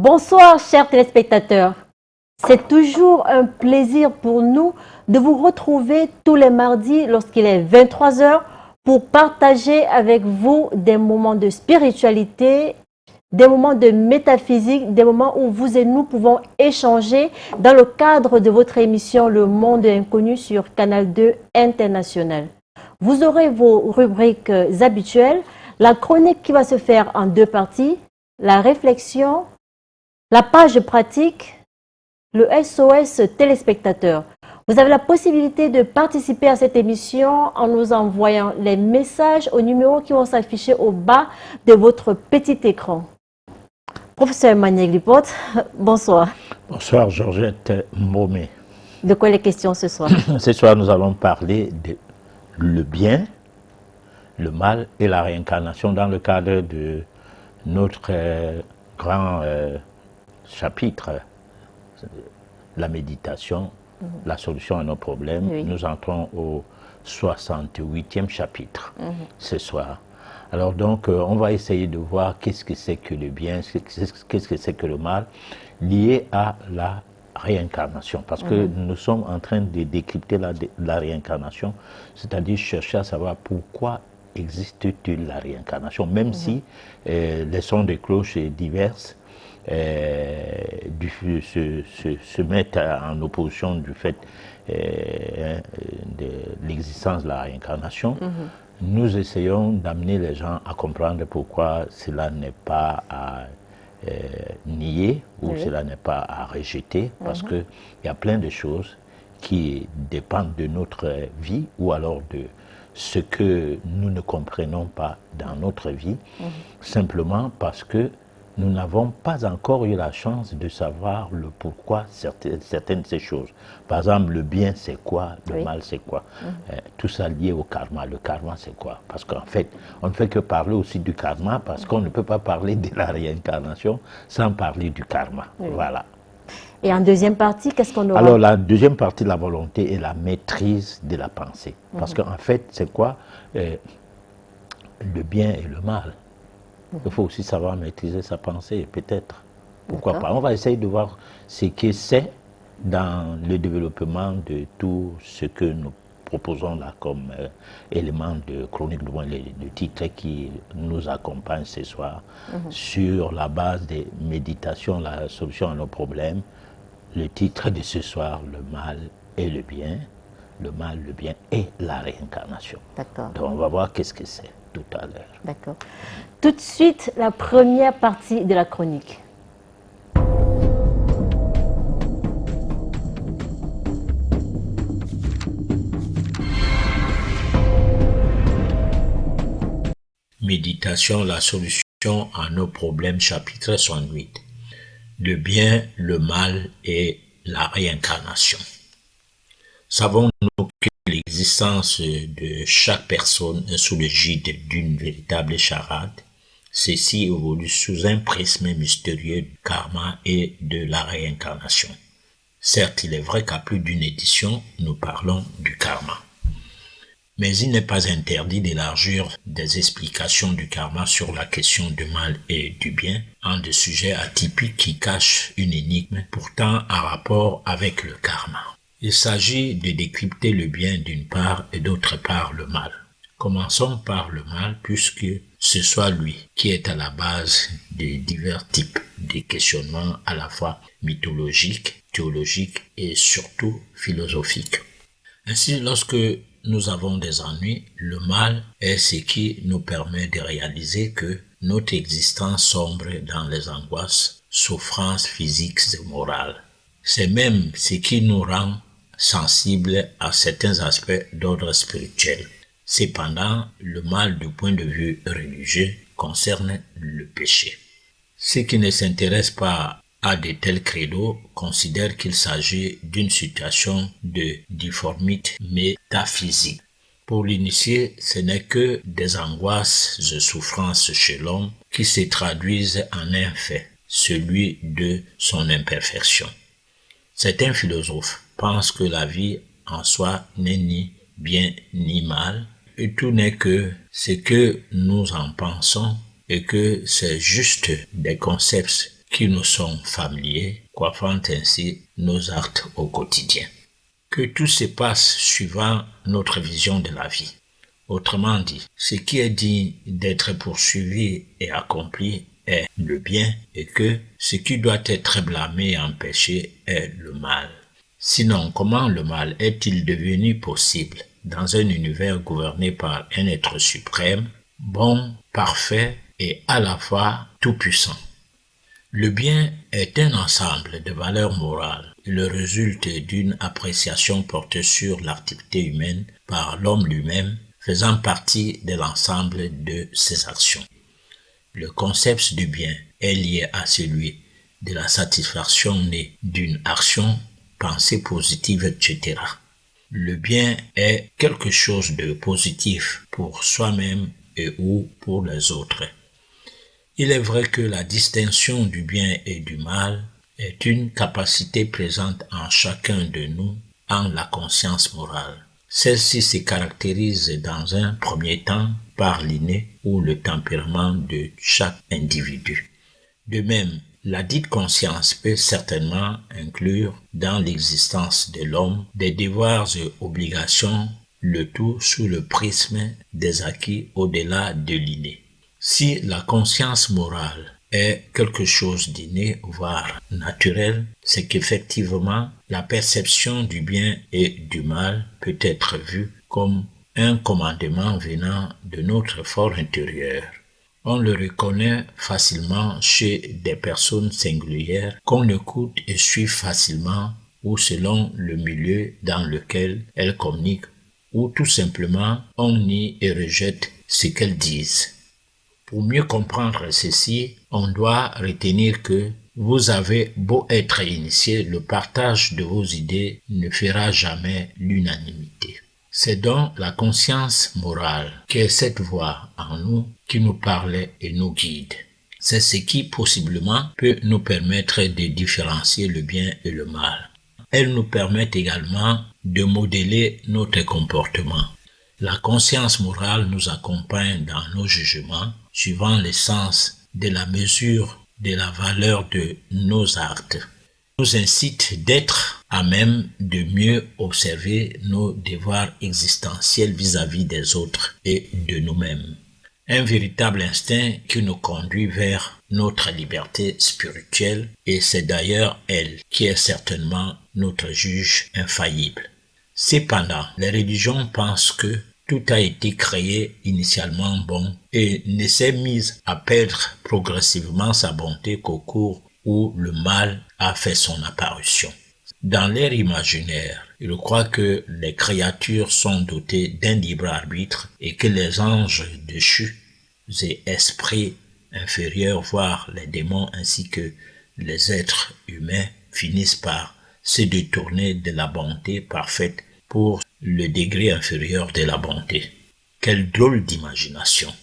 Bonsoir chers téléspectateurs, c'est toujours un plaisir pour nous de vous retrouver tous les mardis lorsqu'il est 23 heures pour partager avec vous des moments de spiritualité, des moments de métaphysique, des moments où vous et nous pouvons échanger dans le cadre de votre émission Le Monde Inconnu sur Canal 2 International. Vous aurez vos rubriques habituelles, la chronique qui va se faire en deux parties, la réflexion, la page pratique, le SOS téléspectateur. Vous avez la possibilité de participer à cette émission en nous envoyant les messages aux numéros qui vont s'afficher au bas de votre petit écran. Professeur Emmanuel Glipote, bonsoir. Bonsoir Georgette Momé. De quoi les questions ce soir? Ce soir, nous allons parler de le bien, le mal et la réincarnation dans le cadre de notre grand chapitre, la méditation, la solution à nos problèmes. Oui. Nous entrons au 68e chapitre ce soir. Alors donc, on va essayer de voir qu'est-ce que c'est que le bien, qu'est-ce que c'est que le mal, lié à la réincarnation. Parce que nous sommes en train de décrypter la réincarnation, c'est-à-dire chercher à savoir pourquoi existe-t-il la réincarnation, même si les sons de cloche diverses se mettent en opposition du fait de l'existence de la réincarnation. Nous essayons d'amener les gens à comprendre pourquoi cela n'est pas à nier ou cela n'est pas à rejeter, parce qu'il y a plein de choses qui dépendent de notre vie ou alors de ce que nous ne comprenons pas dans notre vie, simplement parce que nous n'avons pas encore eu la chance de savoir le pourquoi certaines de ces choses. Par exemple, le bien c'est quoi, le mal c'est quoi. Tout ça lié au karma. Le karma c'est quoi? Parce qu'en fait, on ne fait que parler aussi du karma parce qu'on ne peut pas parler de la réincarnation sans parler du karma. Voilà. Et en deuxième partie, qu'est-ce qu'on aura? Alors la deuxième partie de la volonté est la maîtrise de la pensée. Parce qu'en fait, c'est quoi le bien et le mal? Il faut aussi savoir maîtriser sa pensée, peut-être. Pourquoi pas? On va essayer de voir ce que c'est dans le développement de tout ce que nous proposons là comme élément de chronique, le titre qui nous accompagne ce soir, sur la base des méditations, la solution à nos problèmes. Le titre de ce soir, le mal et le bien. Le mal, le bien et la réincarnation. D'accord. Donc on va voir qu'est-ce que c'est tout à l'heure. D'accord. Tout de suite, la première partie de la chronique. Méditation, la solution à nos problèmes, chapitre 68. Le bien, le mal et la réincarnation. Savons-nous que l'existence de chaque personne est sous le gîte d'une véritable charade? Ceci évolue sous un prisme mystérieux du karma et de la réincarnation. Certes, il est vrai qu'à plus d'une édition, nous parlons du karma. Mais il n'est pas interdit d'élargir des explications du karma sur la question du mal et du bien, en des sujets atypiques qui cachent une énigme, pourtant en rapport avec le karma. Il s'agit de décrypter le bien d'une part et d'autre part le mal. Commençons par le mal puisque ce soit lui qui est à la base des divers types de questionnements à la fois mythologiques, théologiques et surtout philosophiques. Ainsi, lorsque nous avons des ennuis, le mal est ce qui nous permet de réaliser que notre existence sombre dans les angoisses, souffrances physiques et morales. C'est même ce qui nous rend sensibles à certains aspects d'ordre spirituel. Cependant, le mal du point de vue religieux concerne le péché. Ceux qui ne s'intéressent pas à de tels credos considèrent qu'il s'agit d'une situation de difformité métaphysique. Pour l'initié, ce n'est que des angoisses et souffrances chez l'homme qui se traduisent en un fait, celui de son imperfection. Certains philosophes pensent que la vie en soi n'est ni bien ni mal, et tout n'est que ce que nous en pensons, et que c'est juste des concepts qui nous sont familiers, coiffant ainsi nos actes au quotidien. Que tout se passe suivant notre vision de la vie. Autrement dit, ce qui est digne d'être poursuivi et accompli est le bien et que ce qui doit être blâmé et empêché est le mal. Sinon, comment le mal est-il devenu possible dans un univers gouverné par un être suprême, bon, parfait et à la fois tout-puissant? Le bien est un ensemble de valeurs morales. Il résulte d'une appréciation portée sur l'activité humaine par l'homme lui-même, faisant partie de l'ensemble de ses actions. Le concept du bien est lié à celui de la satisfaction née d'une action, pensée positive, etc. Le bien est quelque chose de positif pour soi-même et ou pour les autres. Il est vrai que la distinction du bien et du mal est une capacité présente en chacun de nous en la conscience morale. Celle-ci se caractérise dans un premier temps par l'inné ou le tempérament de chaque individu. De même, la dite conscience peut certainement inclure dans l'existence de l'homme des devoirs et obligations, le tout sous le prisme des acquis au-delà de l'inné. Si la conscience morale est quelque chose d'inné, voire naturel, c'est qu'effectivement, la perception du bien et du mal peut être vue comme un commandement venant de notre fort intérieur. On le reconnaît facilement chez des personnes singulières qu'on écoute et suit facilement ou selon le milieu dans lequel elles communiquent, ou tout simplement on nie et rejette ce qu'elles disent. Pour mieux comprendre ceci, on doit retenir que vous avez beau être initié, le partage de vos idées ne fera jamais l'unanimité. C'est donc la conscience morale qui est cette voix en nous qui nous parle et nous guide. C'est ce qui possiblement peut nous permettre de différencier le bien et le mal. Elle nous permet également de modeler notre comportement. La conscience morale nous accompagne dans nos jugements, suivant l'essence de la mesure de la valeur de nos actes, nous incite d'être à même de mieux observer nos devoirs existentiels vis-à-vis des autres et de nous-mêmes. Un véritable instinct qui nous conduit vers notre liberté spirituelle et c'est d'ailleurs elle qui est certainement notre juge infaillible. Cependant, les religions pensent que tout a été créé initialement bon et ne s'est mis à perdre progressivement sa bonté qu'au cours où le mal a fait son apparition. Dans leur imaginaire, ils croient que les créatures sont dotées d'un libre arbitre et que les anges déchus et esprits inférieurs, voire les démons ainsi que les êtres humains, finissent par se détourner de la bonté parfaite pour le degré inférieur de la bonté. Quelle drôle d'imagination!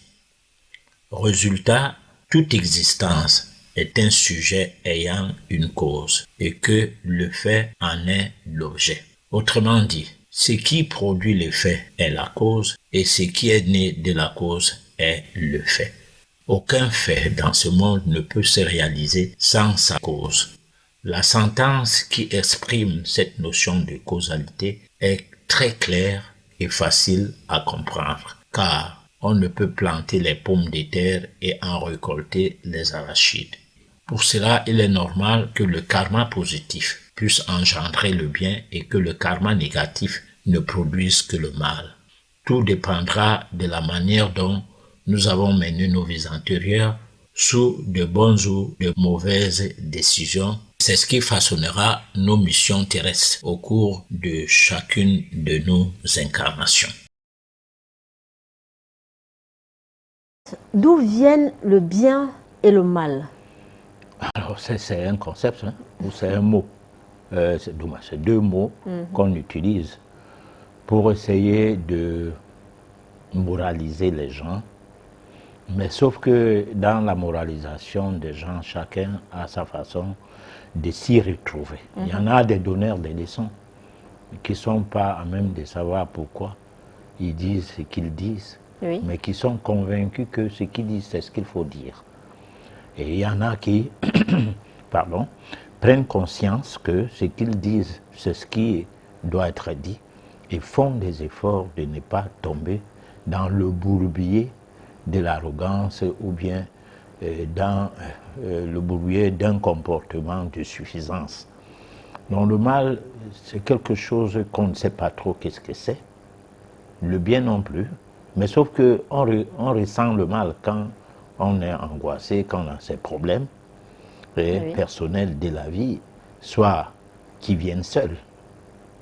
Résultat, toute existence est un sujet ayant une cause et que le fait en est l'objet. Autrement dit, ce qui produit le fait est la cause et ce qui est né de la cause est le fait. Aucun fait dans ce monde ne peut se réaliser sans sa cause. La sentence qui exprime cette notion de causalité est très claire et facile à comprendre, car on ne peut planter les pommes de terre et en récolter les arachides. Pour cela, il est normal que le karma positif puisse engendrer le bien et que le karma négatif ne produise que le mal. Tout dépendra de la manière dont nous avons mené nos vies antérieures sous de bonnes ou de mauvaises décisions. C'est ce qui façonnera nos missions terrestres au cours de chacune de nos incarnations. D'où viennent le bien et le mal? Alors, c'est un concept, hein, ou c'est un mot. C'est deux mots qu'on utilise pour essayer de moraliser les gens. Mais sauf que dans la moralisation des gens, chacun a sa façon de s'y retrouver. Il y en a des donneurs de leçons qui ne sont pas à même de savoir pourquoi ils disent ce qu'ils disent, mais qui sont convaincus que ce qu'ils disent, c'est ce qu'il faut dire. Et il y en a qui pardon, prennent conscience que ce qu'ils disent, c'est ce qui doit être dit et font des efforts de ne pas tomber dans le bourbier de l'arrogance ou bien dans le bourbier d'un comportement de suffisance. Donc le mal, c'est quelque chose qu'on ne sait pas trop qu'est-ce que c'est. Le bien non plus. Mais sauf qu'on on ressent le mal quand on est angoissé, quand on a ses problèmes personnels de la vie, soit qui viennent seuls,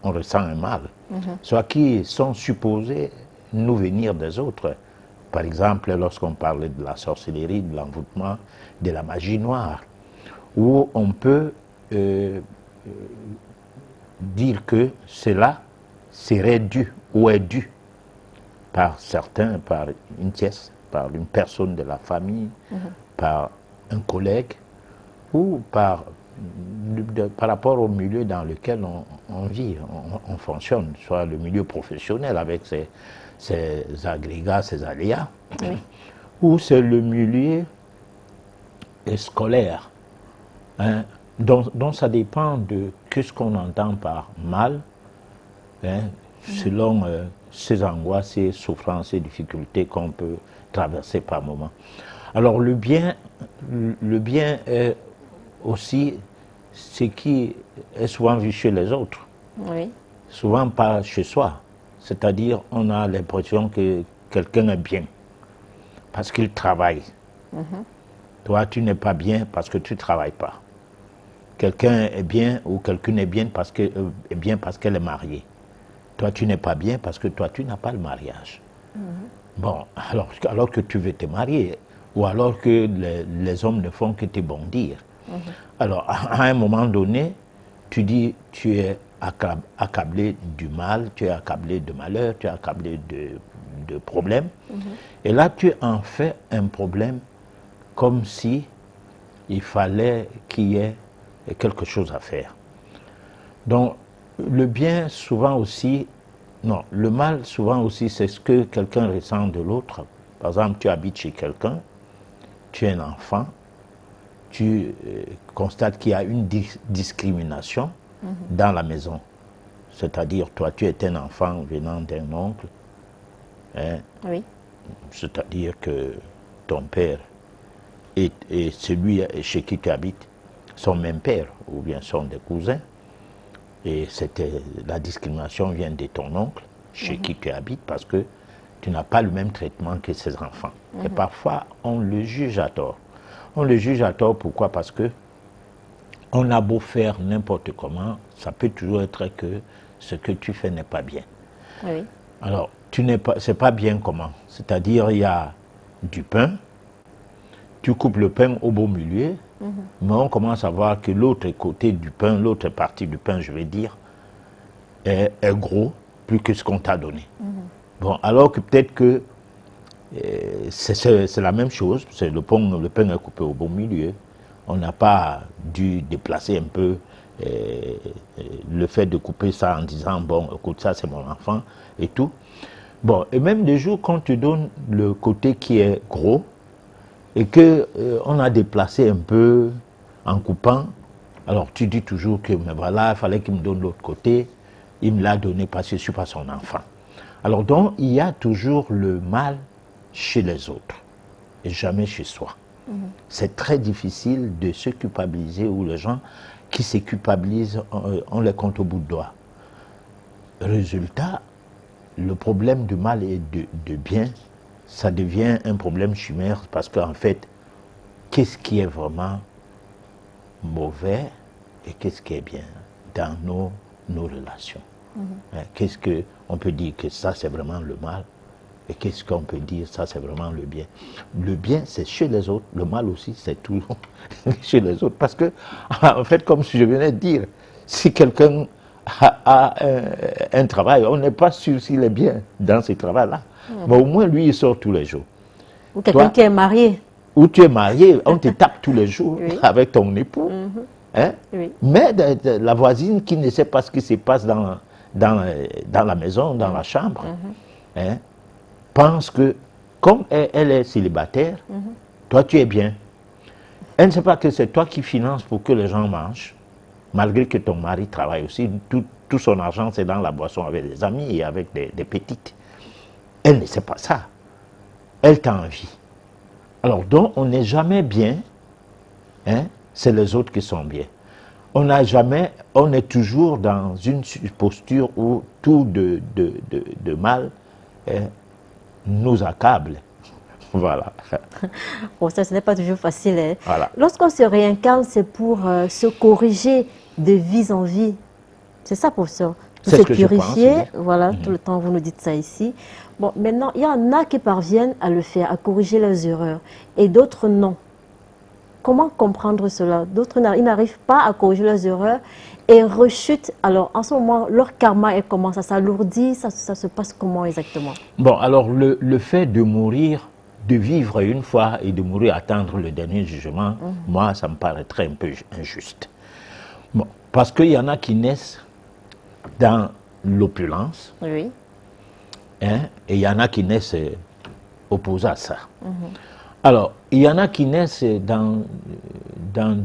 on ressent un mal, soit qui sont supposés nous venir des autres. Par exemple, lorsqu'on parle de la sorcellerie, de l'envoûtement, de la magie noire, où on peut dire que cela serait dû ou est dû par certains, par une tierce, par une personne de la famille, par un collègue ou par rapport au milieu dans lequel on vit, on fonctionne, soit le milieu professionnel avec ses agrégats, ses aléas, ou c'est le milieu scolaire, hein, dont ça dépend de ce qu'on entend par mal, hein, selon ces angoisses, ces souffrances, ces difficultés qu'on peut traverser par moment. Alors le bien est aussi ce qui est souvent vu chez les autres, souvent pas chez soi. C'est-à-dire on a l'impression que quelqu'un est bien parce qu'il travaille. Toi, tu n'es pas bien parce que tu ne travailles pas. Quelqu'un est bien ou quelqu'une est bien parce qu'elle est mariée. Toi, tu n'es pas bien parce que toi, tu n'as pas le mariage. Bon, alors que tu veux te marier, ou alors que les hommes ne font que te bondir. Alors, à un moment donné, tu dis, tu es accablé du mal, tu es accablé de malheur, tu es accablé de problèmes. Et là, tu en fais un problème comme si il fallait qu'il y ait quelque chose à faire. Donc, le bien, souvent aussi, non, le mal, souvent aussi, c'est ce que quelqu'un ressent de l'autre. Par exemple, tu habites chez quelqu'un, tu es un enfant, tu constates qu'il y a une discrimination dans la maison. C'est-à-dire, toi, tu es un enfant venant d'un oncle, hein, c'est-à-dire que ton père et celui chez qui tu habites sont même père, ou bien sont des cousins. Et la discrimination vient de ton oncle, chez qui tu habites, parce que tu n'as pas le même traitement que ses enfants. Et parfois, on le juge à tort. On le juge à tort, pourquoi? Parce que on a beau faire n'importe comment, ça peut toujours être que ce que tu fais n'est pas bien. Alors, c'est pas bien comment? C'est-à-dire, il y a du pain, tu coupes le pain au beau milieu, mais on commence à voir que l'autre côté du pain, l'autre partie du pain, je vais dire, est gros, plus que ce qu'on t'a donné. Bon, alors que peut-être que c'est la même chose, le pain est coupé au bon milieu. On n'a pas dû déplacer un peu le fait de couper ça en disant, bon, écoute, ça c'est mon enfant et tout. Bon, et même des jours quand tu donnes le côté qui est gros, et qu'on a déplacé un peu en coupant, alors tu dis toujours que, mais voilà, il fallait qu'il me donne l'autre côté, il me l'a donné parce que je ne suis pas son enfant. Alors donc, il y a toujours le mal chez les autres, et jamais chez soi. C'est très difficile de se culpabiliser, ou les gens qui se culpabilisent, on les compte au bout de doigts. Résultat, le problème du mal et de bien, ça devient un problème chimère parce qu'en fait, qu'est-ce qui est vraiment mauvais et qu'est-ce qui est bien dans nos relations? Qu'est-ce qu'on peut dire que ça c'est vraiment le mal et qu'est-ce qu'on peut dire ça c'est vraiment le bien? Le bien c'est chez les autres, le mal aussi c'est toujours chez les autres. Parce que, en fait, comme je venais de dire, si quelqu'un a un travail, on n'est pas sûr s'il est bien dans ce travail-là. Mais au moins, lui, il sort tous les jours. Ou quelqu'un qui est marié. Ou tu es marié, on te tape tous les jours avec ton époux. Hein? Mais la voisine qui ne sait pas ce qui se passe dans la maison, dans la chambre, hein, pense que, comme elle est célibataire, toi, tu es bien. Elle ne sait pas que c'est toi qui finances pour que les gens mangent, malgré que ton mari travaille aussi. Tout son argent, c'est dans la boisson avec des amis et avec des petites. Elle ne sait pas ça. Elle t'a envie. Alors, donc, on n'est jamais bien, hein, c'est les autres qui sont bien. On est toujours dans une posture où tout de mal nous accable. Voilà. Bon, ça, ce n'est pas toujours facile. Hein. Voilà. Lorsqu'on se réincarne, c'est pour se corriger de vie en vie. C'est ça, professeur. Pour C'est se ce que je purifier. pense, oui. Voilà, tout le temps, vous nous dites ça ici. Bon, maintenant, il y en a qui parviennent à le faire, à corriger leurs erreurs, et d'autres non. Comment comprendre cela? D'autres, ils n'arrivent pas à corriger leurs erreurs et rechutent. Alors, en ce moment, leur karma, elle commence à s'alourdir. Ça se passe comment exactement? Bon, alors, le fait de mourir, de vivre une fois et de mourir, attendre le dernier jugement, moi, ça me paraîtrait un peu injuste. Bon, parce qu'il y en a qui naissent dans l'opulence, Oui. hein, et il y en a qui naissent opposés à ça. Alors, il y en a qui naissent dans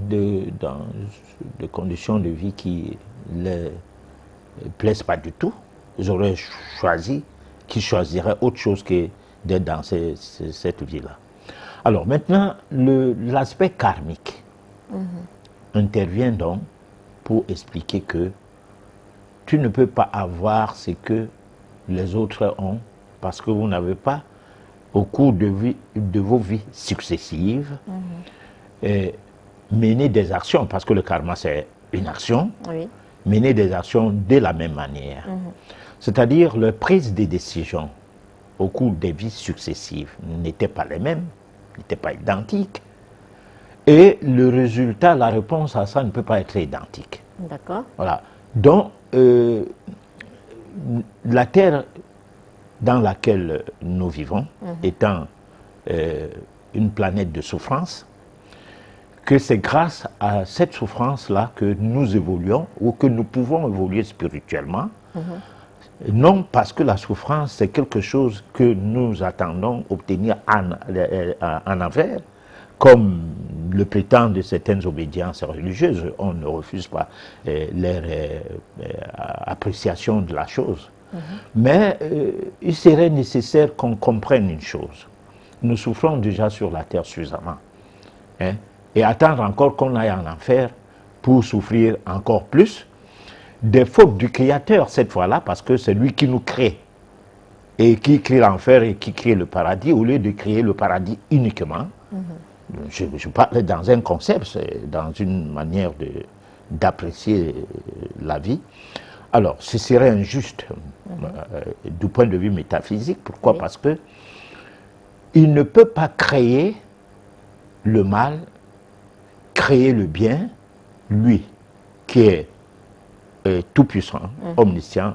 des conditions de vie qui ne les plaisent pas du tout. Ils auraient choisi, qui choisiraient autre chose que d'être dans cette vie-là. Alors maintenant, l'aspect karmique intervient donc pour expliquer que tu ne peux pas avoir ce que les autres ont parce que vous n'avez pas, au cours de vos vies successives, mener des actions, parce que le karma c'est une action, Oui. mener des actions de la même manière. C'est-à-dire, la prise des décisions au cours des vies successives n'étaient pas les mêmes, n'étaient pas identiques. Et le résultat, la réponse à ça ne peut pas être identique. D'accord. Voilà. Donc, la Terre dans laquelle nous vivons, étant une planète de souffrance, que c'est grâce à cette souffrance-là que nous évoluons ou que nous pouvons évoluer spirituellement. Non parce que la souffrance, c'est quelque chose que nous attendons obtenir en envers, comme le prétendent certaines obédiences religieuses. On ne refuse pas leur appréciation de la chose. Mais il serait nécessaire qu'on comprenne une chose. Nous souffrons déjà sur la terre suffisamment. Hein, et attendre encore qu'on aille en enfer pour souffrir encore plus des fautes du Créateur cette fois-là, parce que c'est lui qui nous crée et qui crée l'enfer et qui crée le paradis, au lieu de créer le paradis uniquement. Je parle dans un concept, dans une manière d'apprécier la vie. Alors, ce serait injuste du point de vue métaphysique. Pourquoi? Parce que il ne peut pas créer le mal, créer le bien, lui, qui est tout-puissant, omniscient,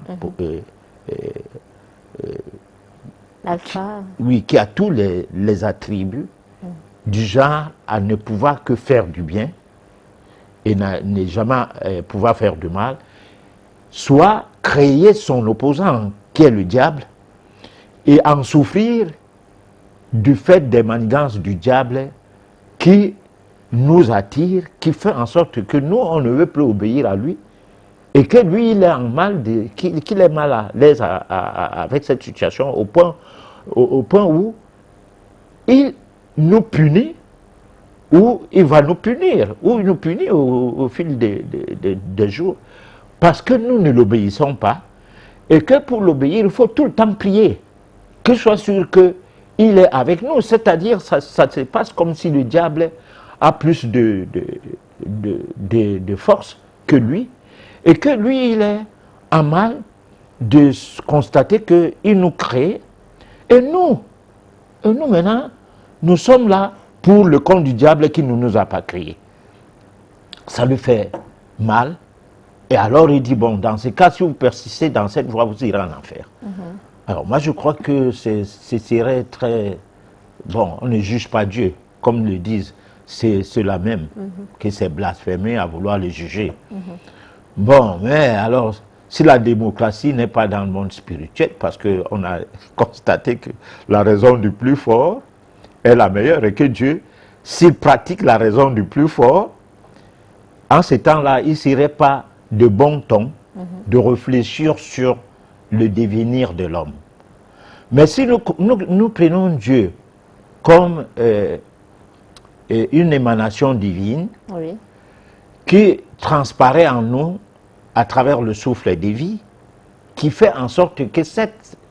Alpha. oui, qui a tous les attributs du genre à ne pouvoir que faire du bien et ne jamais pouvoir faire du mal, soit créer son opposant, qui est le diable, et en souffrir du fait des manigances du diable qui nous attire, qui fait en sorte que nous, on ne veut plus obéir à lui, et que lui, il est en mal, qu'il est mal à l'aise avec cette situation, au point où il nous punit, ou il va nous punir, ou il nous punit au fil des jours, parce que nous ne l'obéissons pas, et que pour l'obéir, il faut tout le temps prier, que je sois sûr qu'il est avec nous, c'est-à-dire ça se passe comme si le diable a plus de force que lui, et que lui, il est en mal de constater qu'il nous crée, et nous maintenant, nous sommes là pour le compte du diable qui ne nous a pas créés. Ça lui fait mal, et alors il dit, bon, dans ce cas, si vous persistez dans cette voie, vous irez en enfer. Alors moi, je crois que ce serait très... Bon, on ne juge pas Dieu, comme le disent ceux-là même, que c'est blasphémé à vouloir le juger. Bon, mais alors, si la démocratie n'est pas dans le monde spirituel, parce qu'on a constaté que la raison du plus fort est la meilleure, et que Dieu, s'il pratique la raison du plus fort, en ce temps-là, il ne serait pas de bon ton de réfléchir sur le devenir de l'homme. Mais si nous prenons Dieu comme une émanation divine, Oui. qui transparaît en nous à travers le souffle de vie, qui fait en sorte que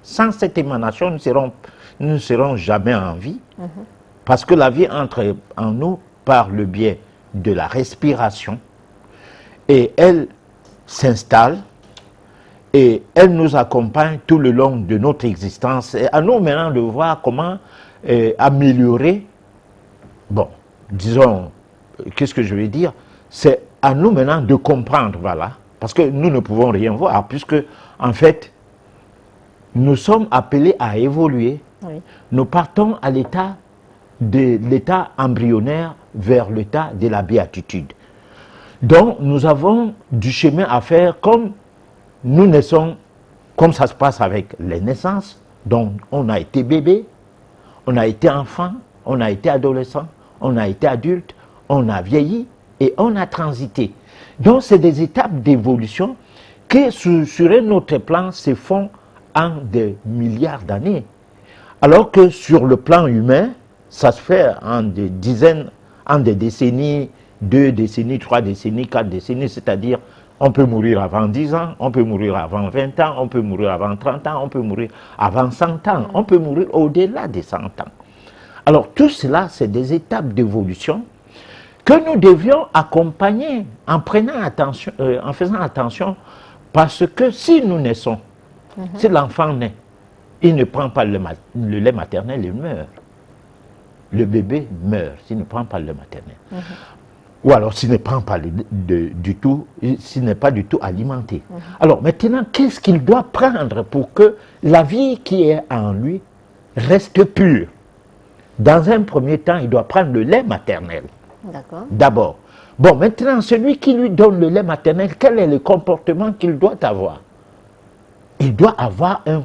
sans cette émanation, nous ne serons jamais en vie, parce que la vie entre en nous par le biais de la respiration, et elle s'installe, et elle nous accompagne tout le long de notre existence. Et à nous maintenant de voir comment améliorer, bon, disons, qu'est-ce que je vais dire? C'est à nous maintenant de comprendre, voilà, parce que nous ne pouvons rien voir, puisque, en fait, nous sommes appelés à évoluer. Oui. Nous partons à l'état embryonnaire vers l'état de la béatitude. Donc, nous avons du chemin à faire comme nous naissons, comme ça se passe avec les naissances. Donc, on a été bébé, on a été enfant, on a été adolescent, on a été adulte, on a vieilli et on a transité. Donc, c'est des étapes d'évolution qui, sur un autre plan, se font en des milliards d'années. Alors que sur le plan humain, ça se fait en des dizaines, en des décennies, 2 décennies, 3 décennies, 4 décennies, c'est-à-dire on peut mourir avant 10 ans, on peut mourir avant 20 ans, on peut mourir avant 30 ans, on peut mourir avant 100 ans, on peut mourir au-delà des 100 ans. Alors tout cela, c'est des étapes d'évolution que nous devions accompagner en prenant attention, en faisant attention, parce que si nous naissons, si l'enfant naît, il ne prend pas le lait maternel, il meurt. Le bébé meurt s'il ne prend pas le lait maternel. Ou alors s'il ne prend pas du tout, s'il n'est pas du tout alimenté. Alors maintenant, qu'est-ce qu'il doit prendre pour que la vie qui est en lui reste pure? Dans un premier temps, il doit prendre le lait maternel. D'accord. D'abord. Bon, maintenant, celui qui lui donne le lait maternel, quel est le comportement qu'il doit avoir? Il doit avoir un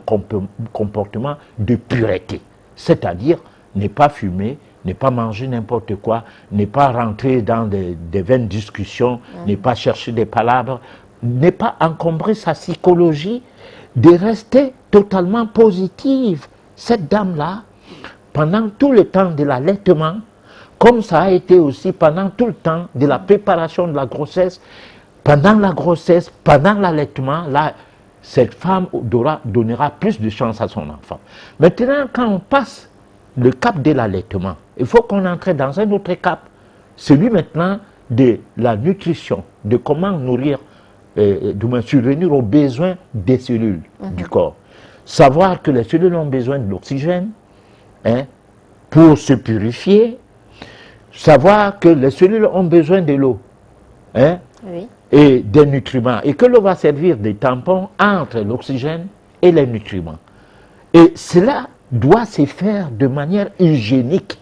comportement de pureté. C'est-à-dire, ne pas fumer, ne pas manger n'importe quoi, ne pas rentrer dans des vaines discussions, ne pas chercher des palabres, ne pas encombrer sa psychologie, de rester totalement positive. Cette dame-là, pendant tout le temps de l'allaitement, comme ça a été aussi pendant tout le temps de la préparation de la grossesse, pendant la grossesse, pendant l'allaitement, là, cette femme donnera plus de chance à son enfant. Maintenant, quand on passe le cap de l'allaitement, il faut qu'on entre dans un autre cap, celui maintenant de la nutrition, de comment nourrir, subvenir aux besoins des cellules du corps. Savoir que les cellules ont besoin de l'oxygène pour se purifier, savoir que les cellules ont besoin de l'eau et des nutriments, et que l'eau va servir de tampon entre l'oxygène et les nutriments. Et cela doit se faire de manière hygiénique.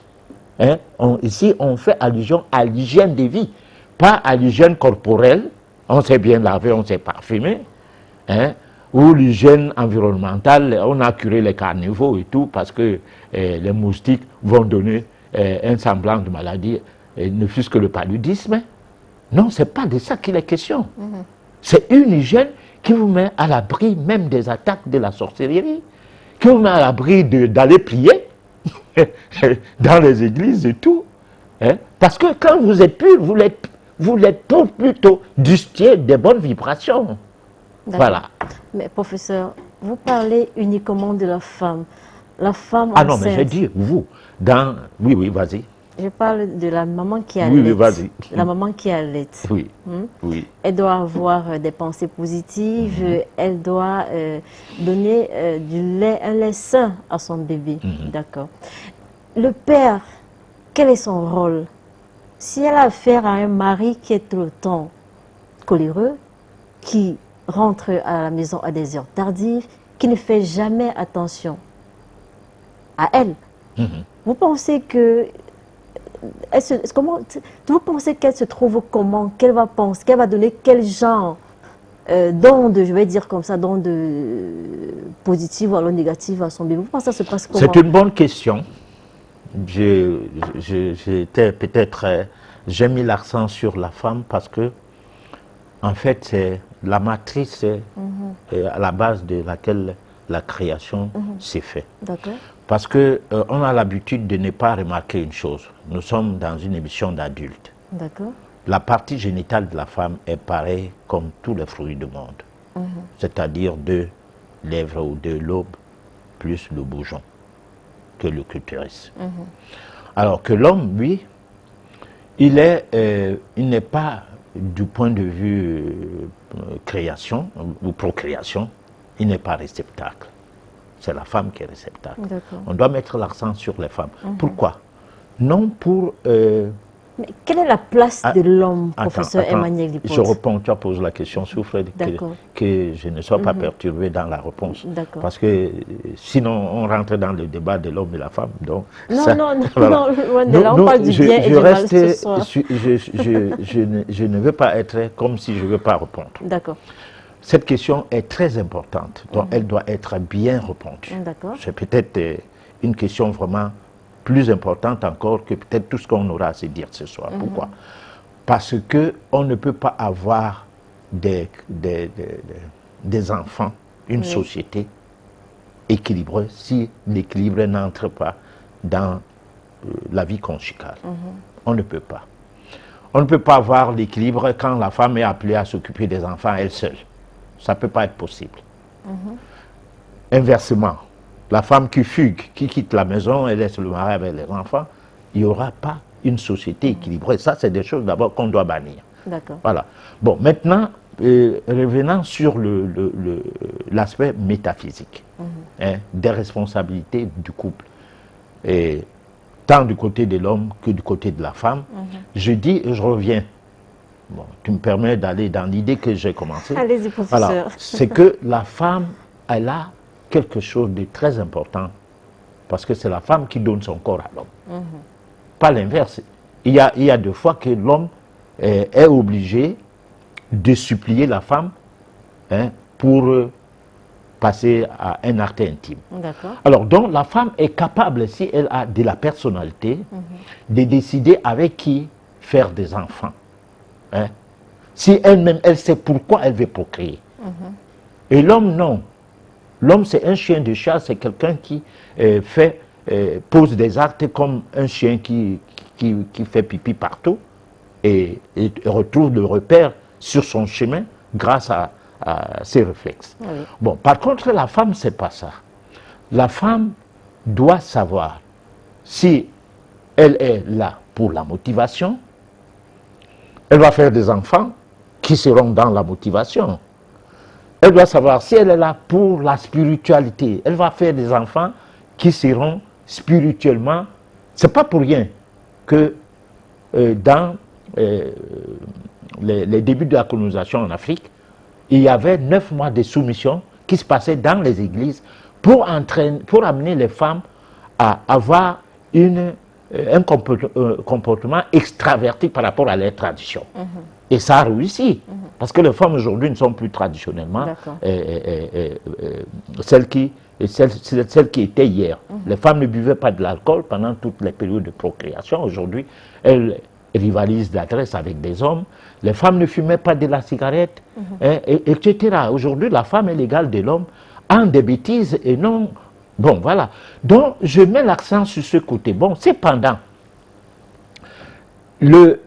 Ici, on fait allusion à l'hygiène de vie, pas à l'hygiène corporelle, on s'est bien lavé, on s'est parfumé, ou l'hygiène environnementale, on a curé les carnivores et tout, parce que les moustiques vont donner un semblant de maladie, ne fût-ce que le paludisme. Non, ce n'est pas de ça qu'il est question. C'est une hygiène qui vous met à l'abri même des attaques de la sorcellerie, qui vous met à l'abri d'aller prier dans les églises et tout. Parce que quand vous êtes pur, vous l'êtes plutôt dustier des bonnes vibrations. Voilà. Mais professeur, vous parlez uniquement de la femme enceinte. Ah non, mais j'ai dit vous. Oui, vas-y. Je parle de la maman qui allait. Oui, vas-y. La maman qui allait. Oui, oui. Elle doit avoir des pensées positives, elle doit donner du lait, un lait sain à son bébé. D'accord. Le père, quel est son rôle? Si elle a affaire à un mari qui est tout le temps coléreux, qui rentre à la maison à des heures tardives, qui ne fait jamais attention à elle, vous pensez que vous pensez qu'elle se trouve comment, qu'elle va penser, qu'elle va donner quel genre d'onde, je vais dire comme ça, d'onde positive ou alors négative à son bébé? Vous pensez que ça se passe comment? C'est une bonne question. j'étais peut-être, j'ai mis l'accent sur la femme parce que, en fait, c'est la matrice à la base de laquelle la création s'est faite. D'accord. Parce que on a l'habitude de ne pas remarquer une chose. Nous sommes dans une émission d'adultes. D'accord. La partie génitale de la femme est pareille comme tous les fruits du monde. C'est-à-dire 2 lèvres ou 2 lobes, plus le bourgeon, que le clitoris. Alors que l'homme, lui, il n'est pas, du point de vue création ou procréation, il n'est pas réceptacle. C'est la femme qui est réceptacle. On doit mettre l'accent sur les femmes. Pourquoi? Non pour... Mais quelle est la place de l'homme, professeur Emmanuel Lipold? Je réponds, tu as posé la question, souffre que je ne sois pas perturbé dans la réponse. Parce que sinon, on rentre dans le débat de l'homme et la femme. Donc, non, ça, non, voilà. non, loin de là, on parle du bien et du mal ce soir. Je ne veux pas être comme si je ne veux pas répondre. D'accord. Cette question est très importante, donc elle doit être bien répondue. C'est peut-être une question vraiment plus importante encore que peut-être tout ce qu'on aura à se dire ce soir. Pourquoi? Parce qu'on ne peut pas avoir des enfants, une société équilibrée si l'équilibre n'entre pas dans la vie conjugale. On ne peut pas. On ne peut pas avoir l'équilibre quand la femme est appelée à s'occuper des enfants elle seule. Ça ne peut pas être possible. Inversement, la femme qui fugue, qui quitte la maison et laisse le mari avec les enfants, il n'y aura pas une société équilibrée. Ça, c'est des choses d'abord qu'on doit bannir. D'accord. Voilà. Bon, maintenant, revenant sur l'aspect métaphysique des responsabilités du couple, et tant du côté de l'homme que du côté de la femme, je dis et je reviens. Bon, tu me permets d'aller dans l'idée que j'ai commencée. Allez-y, professeur. Voilà. C'est que la femme, elle a quelque chose de très important, parce que c'est la femme qui donne son corps à l'homme. Pas l'inverse. Il y a des fois que l'homme est obligé de supplier la femme pour passer à un acte intime. Alors donc la femme est capable, si elle a de la personnalité, de décider avec qui faire des enfants. Si elle-même, elle sait pourquoi elle veut procréer. Et l'homme, non. L'homme, c'est un chien de chasse, c'est quelqu'un qui pose des actes comme un chien qui fait pipi partout et retrouve le repère sur son chemin grâce à ses réflexes. Bon, par contre, la femme, c'est pas ça. La femme doit savoir si elle est là pour la motivation. Elle va faire des enfants qui seront dans la motivation. Elle doit savoir si elle est là pour la spiritualité. Elle va faire des enfants qui seront spirituellement... C'est pas pour rien que dans les débuts de la colonisation en Afrique, il y avait 9 mois de soumission qui se passaient dans les églises pour amener les femmes à avoir un comportement extraverti par rapport à leurs traditions. Et ça a réussi. Parce que les femmes aujourd'hui ne sont plus traditionnellement celles qui étaient hier. Les femmes ne buvaient pas de l'alcool pendant toutes les périodes de procréation. Aujourd'hui, elles rivalisent d'adresse avec des hommes. Les femmes ne fumaient pas de la cigarette, etc. Aujourd'hui, la femme est l'égale de l'homme en des bêtises et non... Bon, voilà. Donc, je mets l'accent sur ce côté. Bon, cependant, le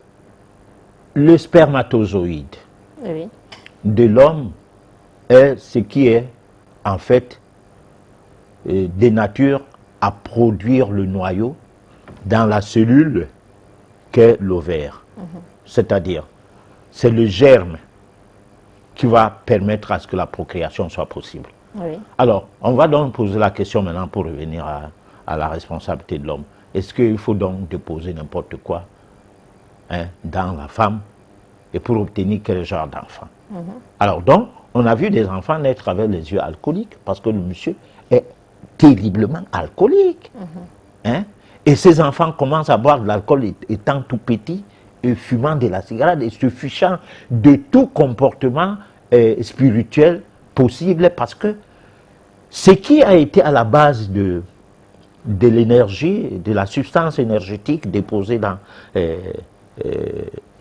spermatozoïde de l'homme est ce qui est, en fait, de nature à produire le noyau dans la cellule qu'est l'ovaire. C'est-à-dire, c'est le germe qui va permettre à ce que la procréation soit possible. Alors, on va donc poser la question maintenant pour revenir à la responsabilité de l'homme. Est-ce qu'il faut donc déposer n'importe quoi dans la femme et pour obtenir quel genre d'enfant? Alors donc, on a vu des enfants naître avec les yeux alcooliques parce que le monsieur est terriblement alcoolique. Et ces enfants commencent à boire de l'alcool étant tout petits et fumant de la cigarette et se fichant de tout comportement spirituel possible, parce que ce qui a été à la base de de l'énergie, de la substance énergétique déposée dans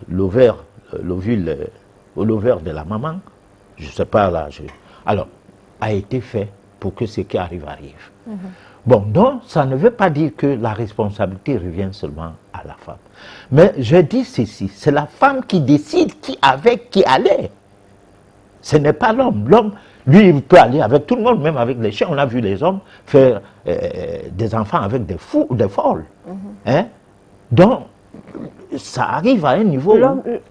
l'ovaire, l'ovule, l'ovaire de la maman, je ne sais pas là, alors, a été fait pour que ce qui arrive arrive. Bon, donc, ça ne veut pas dire que la responsabilité revient seulement à la femme. Mais je dis ceci, c'est la femme qui décide qui allait. Ce n'est pas l'homme. L'homme, lui, il peut aller avec tout le monde, même avec les chiens. On a vu les hommes faire des enfants avec des fous ou des folles. Hein? Donc, ça arrive à un niveau...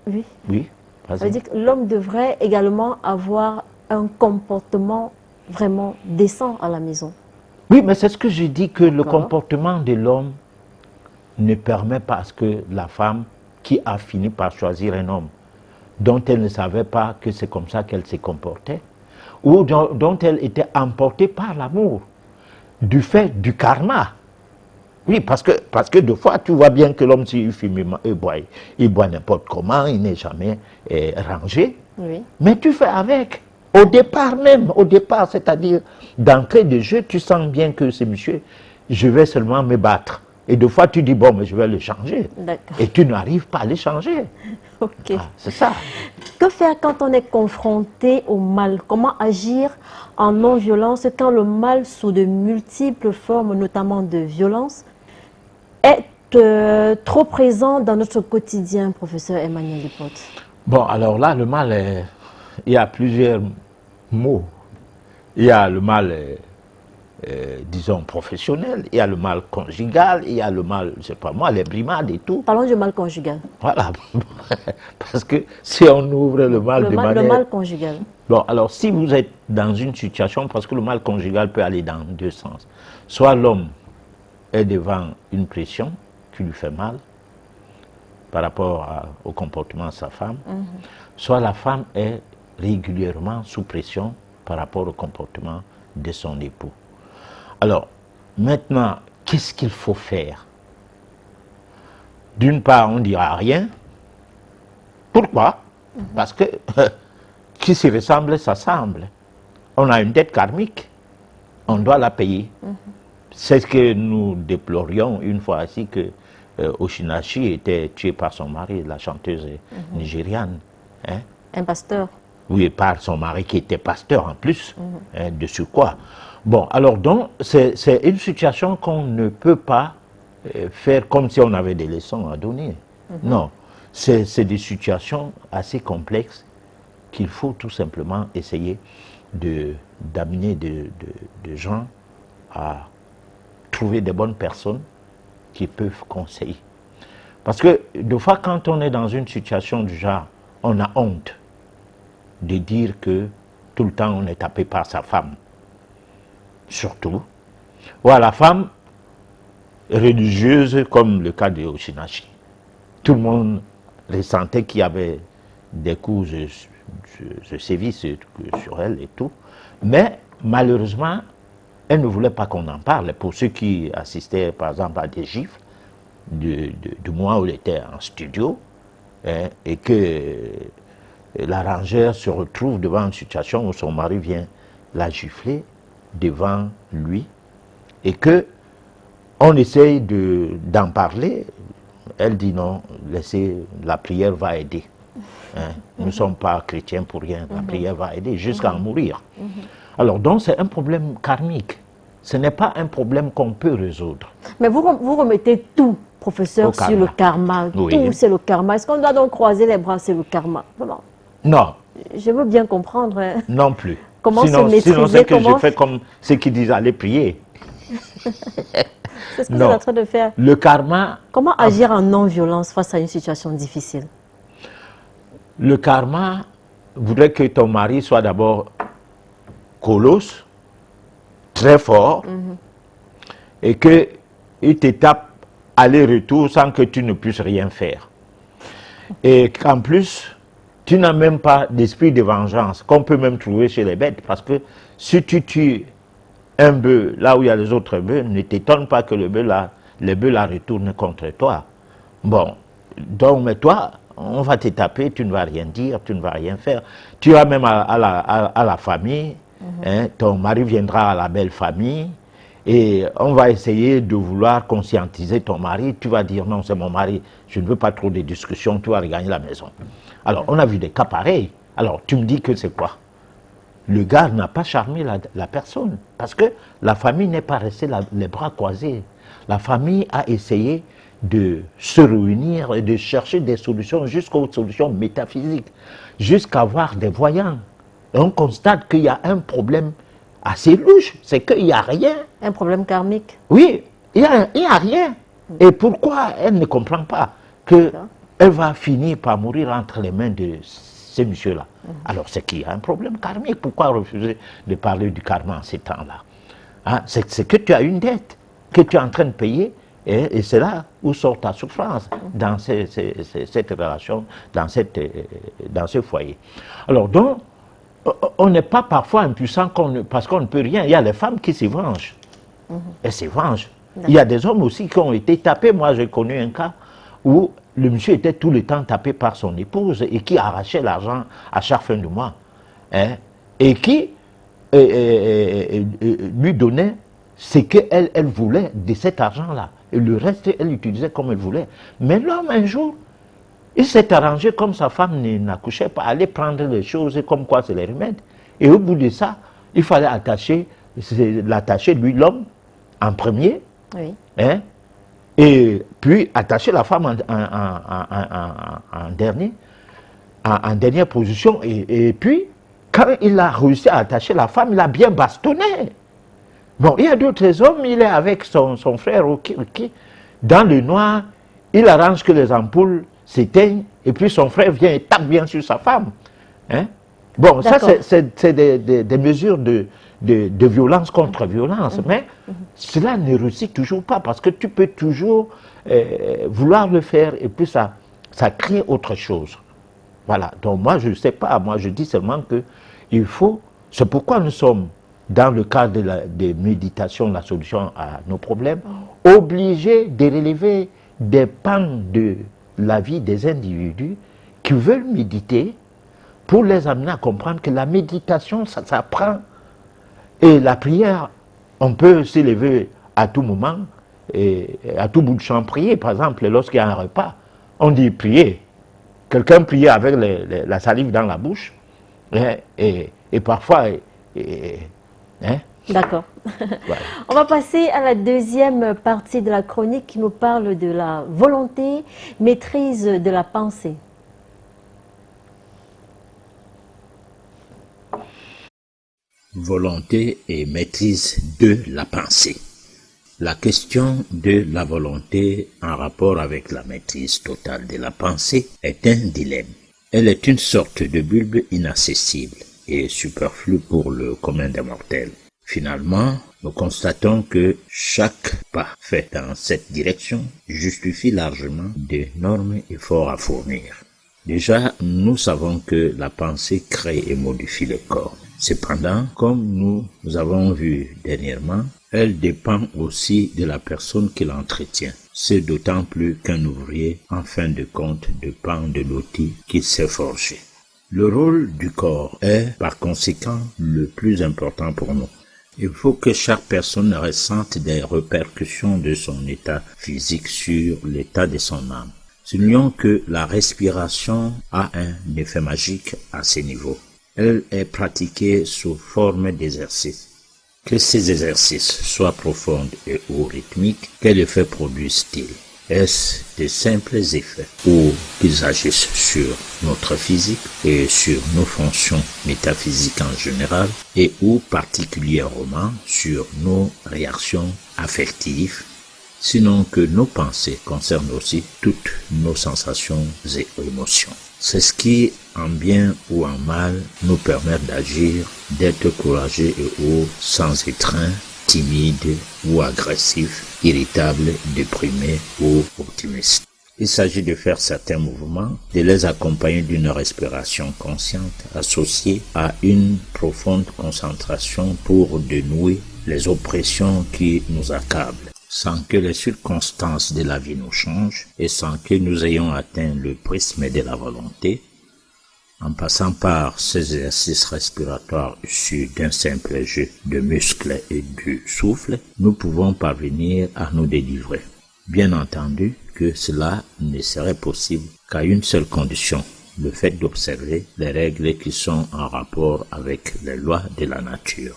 Oui. Oui, Ça veut dire que l'homme devrait également avoir un comportement vraiment décent à la maison. Oui, mais c'est ce que je dis, que le comportement de l'homme ne permet pas à ce que la femme qui a fini par choisir un homme dont elle ne savait pas que c'est comme ça qu'elle s'est comportée, ou dont elle était emportée par l'amour, du fait du karma. Oui, parce que des fois, tu vois bien que l'homme, s'il fume, il boit n'importe comment, il n'est jamais rangé, Oui. mais tu fais avec. Au départ, c'est-à-dire d'entrée de jeu, tu sens bien que ce monsieur, je vais seulement me battre. Et des fois, tu dis, bon, mais je vais le changer. Et tu n'arrives pas à le changer. Ok. Ah, c'est ça. Que faire quand on est confronté au mal? Comment agir en non-violence quand le mal, sous de multiples formes, notamment de violence, est trop présent dans notre quotidien, professeur Emmanuel Deportes? Bon, alors là, le mal, il y a plusieurs mots. Il y a le mal, disons, professionnel, il y a le mal conjugal, il y a le mal, je ne sais pas moi, les brimades et tout. Parlons du mal conjugal. Voilà. Parce que si on ouvre le mal de manière... Le mal conjugal. Bon, alors si vous êtes dans une situation, parce que le mal conjugal peut aller dans deux sens. Soit l'homme est devant une pression qui lui fait mal par rapport au comportement de sa femme, soit la femme est régulièrement sous pression par rapport au comportement de son époux. Alors, maintenant, qu'est-ce qu'il faut faire? D'une part, on ne dira rien. Pourquoi? Parce que qui se ressemble, s'assemble. On a une dette karmique. On doit la payer. C'est ce que nous déplorions une fois ici, que Oshinachi était tuée par son mari, la chanteuse nigériane. Hein? Un pasteur. Oui, par son mari qui était pasteur en plus, hein, de surcroît. Bon, alors donc, c'est une situation qu'on ne peut pas faire comme si on avait des leçons à donner. Non, c'est des situations assez complexes qu'il faut tout simplement essayer d'amener de gens à trouver des bonnes personnes qui peuvent conseiller. Parce que des fois, quand on est dans une situation du genre, on a honte de dire que tout le temps on est tapé par sa femme. Surtout. Ou à la femme religieuse, comme le cas de Oshinachi. Tout le monde ressentait qu'il y avait des coups de sévices sur elle et tout. Mais malheureusement, elle ne voulait pas qu'on en parle. Pour ceux qui assistaient par exemple à des gifles, du mois où elle était en studio, hein, et que l'arrangeur se retrouve devant une situation où son mari vient la gifler devant lui, et que on essaye d'en parler. Elle dit non, laissez, la prière va aider. Hein. Nous ne sommes pas chrétiens pour rien, la prière va aider jusqu'à en mourir. Alors donc c'est un problème karmique. Ce n'est pas un problème qu'on peut résoudre. Mais vous remettez tout, professeur, sur le karma. Oui. Tout, c'est le karma. Est-ce qu'on doit donc croiser les bras, c'est le karma? Non. Non. Je veux bien comprendre. Hein. Non plus. Comment sinon, se maîtriser? Sinon c'est que je fais comme ceux qui disent aller prier. C'est ce que vous êtes en train de faire. Le karma... Comment agir en non-violence face à une situation difficile? Le karma voudrait que ton mari soit d'abord colosse, très fort, et qu'il te tape aller-retour sans que tu ne puisses rien faire. Et qu'en plus, tu n'as même pas d'esprit de vengeance, qu'on peut même trouver chez les bêtes, parce que si tu tues un bœuf là où il y a les autres bœufs, ne t'étonne pas que les bœufs la retournent contre toi. Bon, donc, mais toi, on va te taper, tu ne vas rien dire, tu ne vas rien faire. Tu vas même à la famille, hein, ton mari viendra à la belle famille, et on va essayer de vouloir conscientiser ton mari, tu vas dire non, c'est mon mari, je ne veux pas trop de discussions, tu vas regagner la maison. Alors, on a vu des cas pareils. Alors, tu me dis que c'est quoi? Le gars n'a pas charmé la personne, parce que la famille n'est pas restée les bras croisés. La famille a essayé de se réunir et de chercher des solutions jusqu'aux solutions métaphysiques, jusqu'à voir des voyants. Et on constate qu'il y a un problème assez louche, c'est qu'il n'y a rien. Un problème karmique. Oui, il n'y a rien. Et pourquoi elle ne comprend pas qu'elle va finir par mourir entre les mains de ces messieurs-là? Alors c'est qu'il y a un problème karmique. Pourquoi refuser de parler du karma en ces temps-là? Hein? C'est que tu as une dette que tu es en train de payer, et c'est là où sort ta souffrance dans cette relation, dans ce foyer. Alors donc, on n'est pas parfois impuissant parce qu'on ne peut rien. Il y a les femmes qui se vengent. Elles se vengent. Il y a des hommes aussi qui ont été tapés. Moi, j'ai connu un cas où le monsieur était tout le temps tapé par son épouse et qui arrachait l'argent à chaque fin du mois. Hein, et qui lui donnait ce qu'elle voulait de cet argent-là. Et le reste, elle l'utilisait comme elle voulait. Mais l'homme, un jour, il s'est arrangé comme sa femme n'accouchait pas, aller prendre les choses comme quoi c'est les remèdes. Et au bout de ça, il fallait l'attacher, lui, l'homme, en premier. Oui. Hein, et puis attacher la femme en dernière position. Et puis, quand il a réussi à attacher la femme, il a bien bastonné. Bon, il y a d'autres hommes, il est avec son frère, dans le noir, il arrange que les ampoules s'éteignent, et puis son frère vient et tape bien sur sa femme. Hein? Bon, ça c'est des mesures de violence contre violence, mais cela ne réussit toujours pas, parce que tu peux toujours vouloir le faire, et puis ça crée autre chose. Voilà, donc moi je ne sais pas, moi je dis seulement que il faut, c'est pourquoi nous sommes dans le cadre des méditations, la solution à nos problèmes, obligés de relever des pans de la vie des individus qui veulent méditer pour les amener à comprendre que la méditation, ça s'apprend. Et la prière, on peut s'élever à tout moment, et à tout bout de champ prier. Par exemple, lorsqu'il y a un repas, on dit prier. Quelqu'un priait avec la salive dans la bouche, et parfois... Hein? D'accord. Voilà. On va passer à la deuxième partie de la chronique qui nous parle de la volonté, maîtrise de la pensée. Volonté et maîtrise de la pensée. La question de la volonté en rapport avec la maîtrise totale de la pensée est un dilemme. Elle est une sorte de bulbe inaccessible et superflu pour le commun des mortels. Finalement, nous constatons que chaque pas fait dans cette direction justifie largement d'énormes efforts à fournir. Déjà, nous savons que la pensée crée et modifie le corps. Cependant, comme nous avons vu dernièrement, elle dépend aussi de la personne qui l'entretient. C'est d'autant plus qu'un ouvrier, en fin de compte, dépend de l'outil qu'il s'est forgé. Le rôle du corps est, par conséquent, le plus important pour nous. Il faut que chaque personne ressente des répercussions de son état physique sur l'état de son âme. Soulignons que la respiration a un effet magique à ce niveau. Elle est pratiquée sous forme d'exercice. Que ces exercices soient profonds et ou rythmiques, quel effet produisent-ils? Est-ce de simples effets ou qu'ils agissent sur notre physique et sur nos fonctions métaphysiques en général et ou particulièrement sur nos réactions affectives, sinon que nos pensées concernent aussi toutes nos sensations et émotions. C'est ce qui, en bien ou en mal, nous permet d'agir, d'être courageux et ou sans étreint, timide ou agressif, irritable, déprimé ou optimiste. Il s'agit de faire certains mouvements, de les accompagner d'une respiration consciente associée à une profonde concentration pour dénouer les oppressions qui nous accablent, sans que les circonstances de la vie nous changent et sans que nous ayons atteint le prisme de la volonté. En passant par ces exercices respiratoires issus d'un simple jeu de muscles et du souffle, nous pouvons parvenir à nous délivrer. Bien entendu que cela ne serait possible qu'à une seule condition, le fait d'observer les règles qui sont en rapport avec les lois de la nature.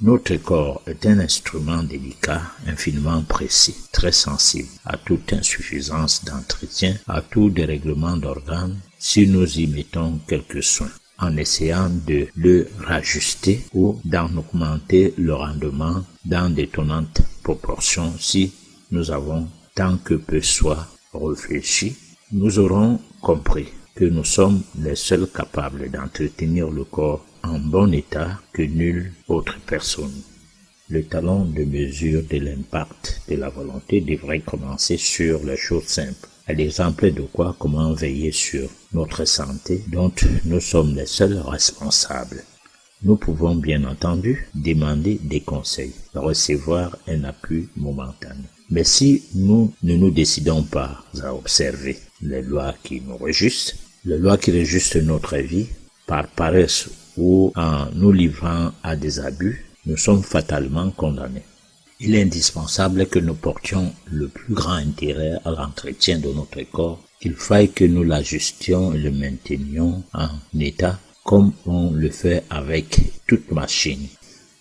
Notre corps est un instrument délicat, infiniment précis, très sensible à toute insuffisance d'entretien, à tout dérèglement d'organes, si nous y mettons quelques soins, en essayant de le rajuster ou d'en augmenter le rendement dans d'étonnantes proportions. Si nous avons tant que peu soit réfléchi, nous aurons compris que nous sommes les seuls capables d'entretenir le corps en bon état que nulle autre personne. Le talon de mesure de l'impact de la volonté devrait commencer sur les choses simples, à l'exemple de quoi comment veiller sur notre santé dont nous sommes les seuls responsables. Nous pouvons bien entendu demander des conseils, recevoir un appui momentané. Mais si nous ne nous décidons pas à observer les lois qui nous régissent, les lois qui régissent notre vie, par paresse ou en nous livrant à des abus, nous sommes fatalement condamnés. Il est indispensable que nous portions le plus grand intérêt à l'entretien de notre corps, qu'il faille que nous l'ajustions et le maintenions en état comme on le fait avec toute machine,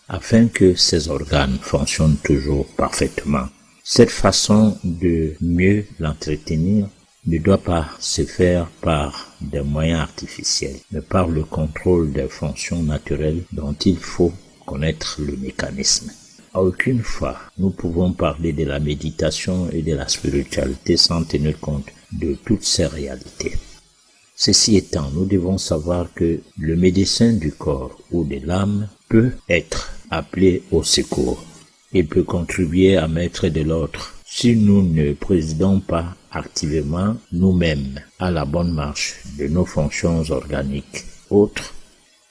afin que ces organes fonctionnent toujours parfaitement. Cette façon de mieux l'entretenir ne doit pas se faire par des moyens artificiels, mais par le contrôle des fonctions naturelles dont il faut connaître le mécanisme. À aucune fois, nous pouvons parler de la méditation et de la spiritualité sans tenir compte de toutes ces réalités. Ceci étant, nous devons savoir que le médecin du corps ou de l'âme peut être appelé au secours. Il peut contribuer à mettre de l'ordre si nous ne présidons pas activement nous-mêmes à la bonne marche de nos fonctions organiques autres,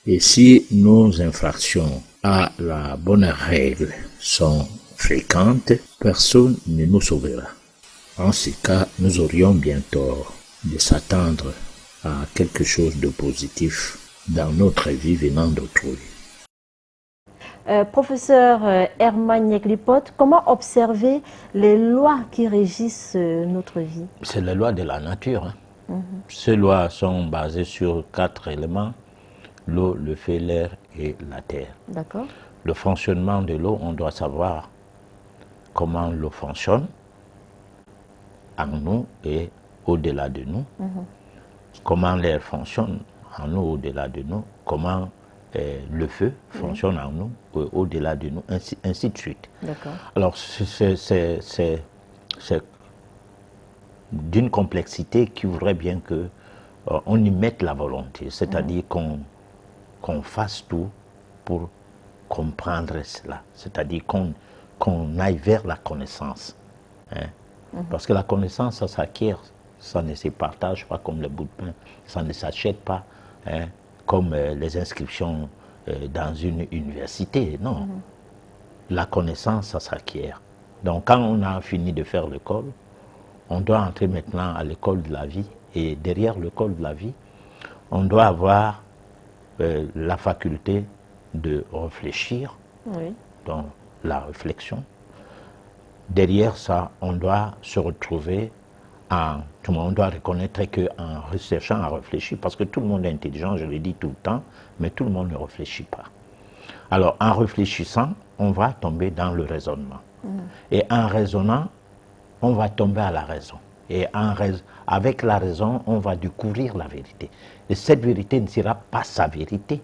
et si nos infractions à la bonne règle sont fréquentes, personne ne nous sauvera. En ce cas, nous aurions bien tort de s'attendre à quelque chose de positif dans notre vie venant d'autrui. Professeur Herman Yeklipot, comment observer les lois qui régissent notre vie? C'est les lois de la nature. Ces lois sont basées sur 4 éléments: l'eau, le feu, l'air et la terre. D'accord. Le fonctionnement de l'eau, on doit savoir comment l'eau fonctionne en nous et au-delà de nous. Comment l'air fonctionne en nous, au-delà de nous. Comment le feu fonctionne en nous, au-delà de nous, ainsi de suite. Alors, c'est d'une complexité qui voudrait bien que on y mette la volonté, c'est-à-dire qu'on fasse tout pour comprendre cela, c'est-à-dire qu'on aille vers la connaissance. Parce que la connaissance, ça s'acquiert, ça ne se partage pas comme le bout de pain, ça ne s'achète pas, comme les inscriptions dans une université, non. La connaissance, ça s'acquiert. Donc quand on a fini de faire l'école, on doit entrer maintenant à l'école de la vie, et derrière l'école de la vie, on doit avoir la faculté de réfléchir, donc la réflexion. Derrière ça, on doit se retrouver on doit reconnaître qu'en recherchant à réfléchir, parce que tout le monde est intelligent, je le dis tout le temps, mais tout le monde ne réfléchit pas. Alors, en réfléchissant, on va tomber dans le raisonnement. Et en raisonnant, on va tomber à la raison. Et avec la raison, on va découvrir la vérité. Et cette vérité ne sera pas sa vérité,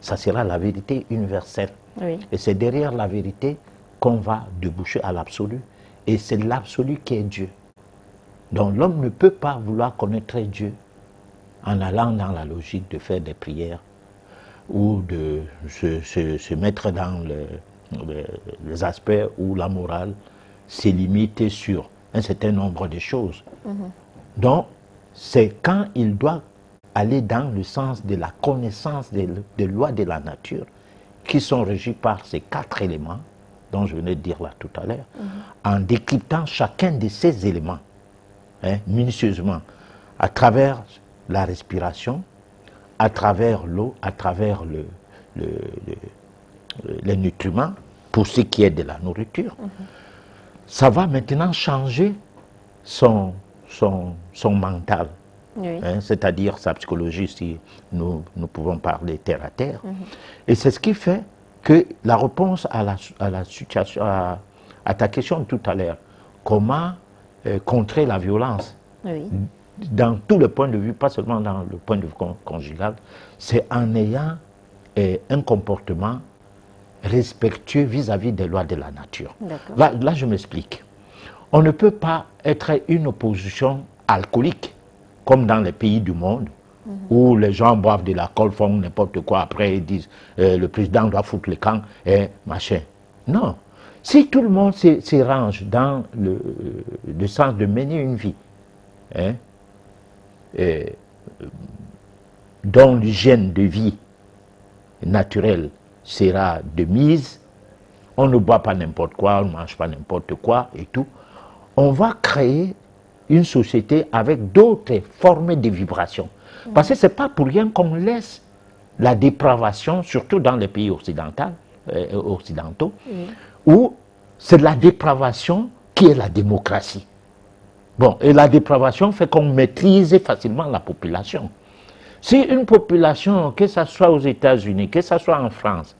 ça sera la vérité universelle. Et c'est derrière la vérité qu'on va déboucher à l'absolu. Et c'est l'absolu qui est Dieu. Donc l'homme ne peut pas vouloir connaître Dieu en allant dans la logique de faire des prières ou de se mettre dans les aspects où la morale s'est limitée sur un certain nombre de choses. Donc c'est quand il doit aller dans le sens de la connaissance des lois de la nature qui sont régies par ces 4 éléments dont je venais de dire là tout à l'heure, en décryptant chacun de ces éléments minutieusement, à travers la respiration, à travers l'eau, à travers les nutriments, pour ce qui est de la nourriture, ça va maintenant changer son mental, Oui. hein, c'est-à-dire sa psychologie, si nous pouvons parler terre à terre. Et c'est ce qui fait que la réponse à la situation, à ta question tout à l'heure, comment contrer la violence, Oui. dans tous les points de vue, pas seulement dans le point de vue conjugal, c'est en ayant un comportement respectueux vis-à-vis des lois de la nature. Là, je m'explique. On ne peut pas être une opposition alcoolique, comme dans les pays du monde, où les gens boivent de l'alcool, font n'importe quoi, après ils disent le président doit foutre le camp et machin. Non. Si tout le monde se range dans le sens de mener une vie, hein, dont l'hygiène de vie naturelle sera de mise, on ne boit pas n'importe quoi, on ne mange pas n'importe quoi et tout, on va créer une société avec d'autres formes de vibrations. Parce que ce n'est pas pour rien qu'on laisse la dépravation, surtout dans les pays occidentaux, où c'est la dépravation qui est la démocratie. Bon, et la dépravation fait qu'on maîtrise facilement la population. Si une population, que ce soit aux États-Unis, que ce soit en France,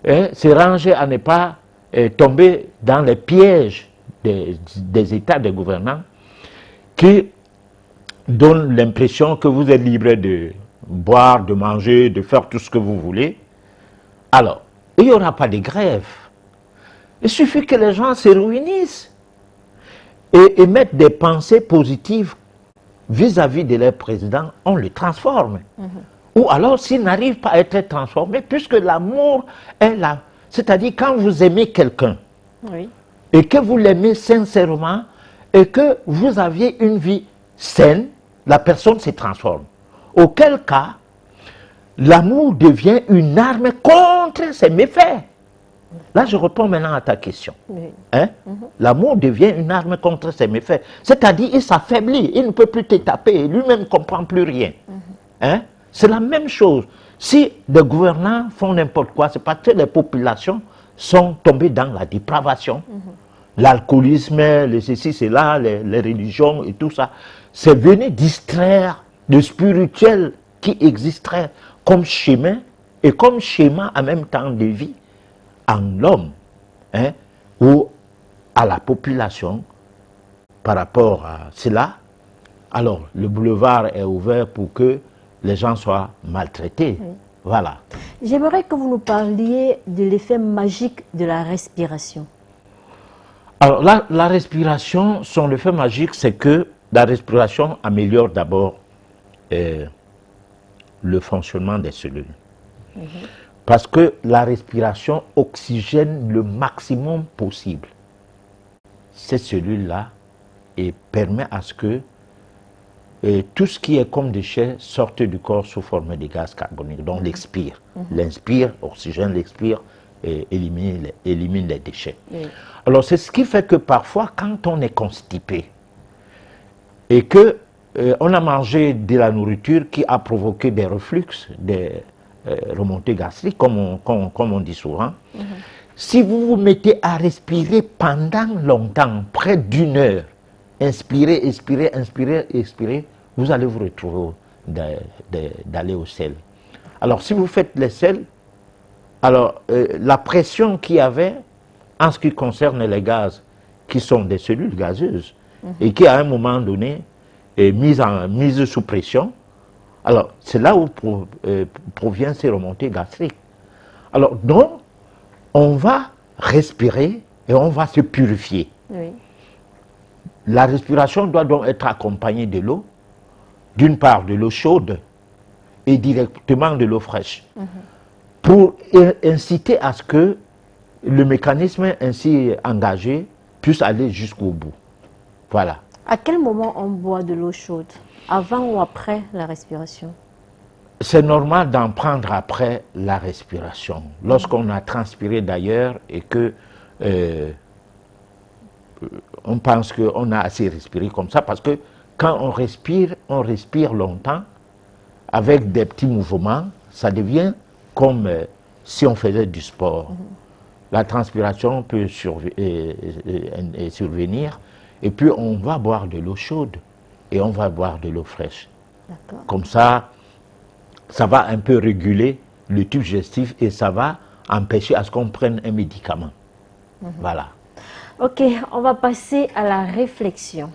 se range à ne pas tomber dans les pièges des États, des gouvernants, qui donnent l'impression que vous êtes libre de boire, de manger, de faire tout ce que vous voulez, alors, il n'y aura pas de grève. Il suffit que les gens se réunissent et mettent des pensées positives vis-à-vis de leur président, on le transforme. Ou alors, s'il n'arrive pas à être transformé, puisque l'amour est là. C'est-à-dire, quand vous aimez quelqu'un, et que vous l'aimez sincèrement, et que vous aviez une vie saine, la personne se transforme. Auquel cas, l'amour devient une arme contre ses méfaits. Là, je réponds maintenant à ta question. Hein? L'amour devient une arme contre ses méfaits. C'est-à-dire, il s'affaiblit, il ne peut plus te taper, lui-même ne comprend plus rien. Hein? C'est la même chose. Si les gouvernants font n'importe quoi, c'est parce que les populations sont tombées dans la dépravation. L'alcoolisme, les ceci, cela, les religions et tout ça, c'est venu distraire le spirituel qui existerait comme chemin et comme schéma en même temps de vie en l'homme, hein, ou à la population par rapport à cela. Alors, le boulevard est ouvert pour que les gens soient maltraités. Voilà. J'aimerais que vous nous parliez de l'effet magique de la respiration. Alors, la respiration, son effet magique, c'est que la respiration améliore d'abord le fonctionnement des cellules. Parce que la respiration oxygène le maximum possible ces cellules-là et permet à ce que tout ce qui est comme déchets sorte du corps sous forme de gaz carbonique. Donc l'expire. L'inspire, oxygène, l'expire et élimine les déchets. Alors c'est ce qui fait que parfois quand on est constipé et que on a mangé de la nourriture qui a provoqué des reflux, des remontées gastriques, comme on dit souvent, si vous vous mettez à respirer pendant longtemps, près d'une heure, inspirez, expirez, inspirez, expirez, vous allez vous retrouver d'aller au sel. Alors si vous faites les sels, alors la pression qu'il y avait en ce qui concerne les gaz, qui sont des cellules gazeuses, et qui à un moment donné est mise sous pression, alors c'est là où provient ces remontées gastriques. Alors donc, on va respirer et on va se purifier. La respiration doit donc être accompagnée de l'eau, d'une part de l'eau chaude et directement de l'eau fraîche, pour inciter à ce que le mécanisme ainsi engagé puisse aller jusqu'au bout. Voilà. À quel moment on boit de l'eau chaude? Avant ou après la respiration? C'est normal d'en prendre après la respiration. Lorsqu'on a transpiré d'ailleurs et que on pense qu'on a assez respiré comme ça, parce que quand on respire longtemps, avec des petits mouvements, ça devient comme si on faisait du sport. La transpiration peut survenir, et puis on va boire de l'eau chaude et on va boire de l'eau fraîche. Comme ça, ça va un peu réguler le tube digestif et ça va empêcher à ce qu'on prenne un médicament. Voilà. Ok, on va passer à la réflexion.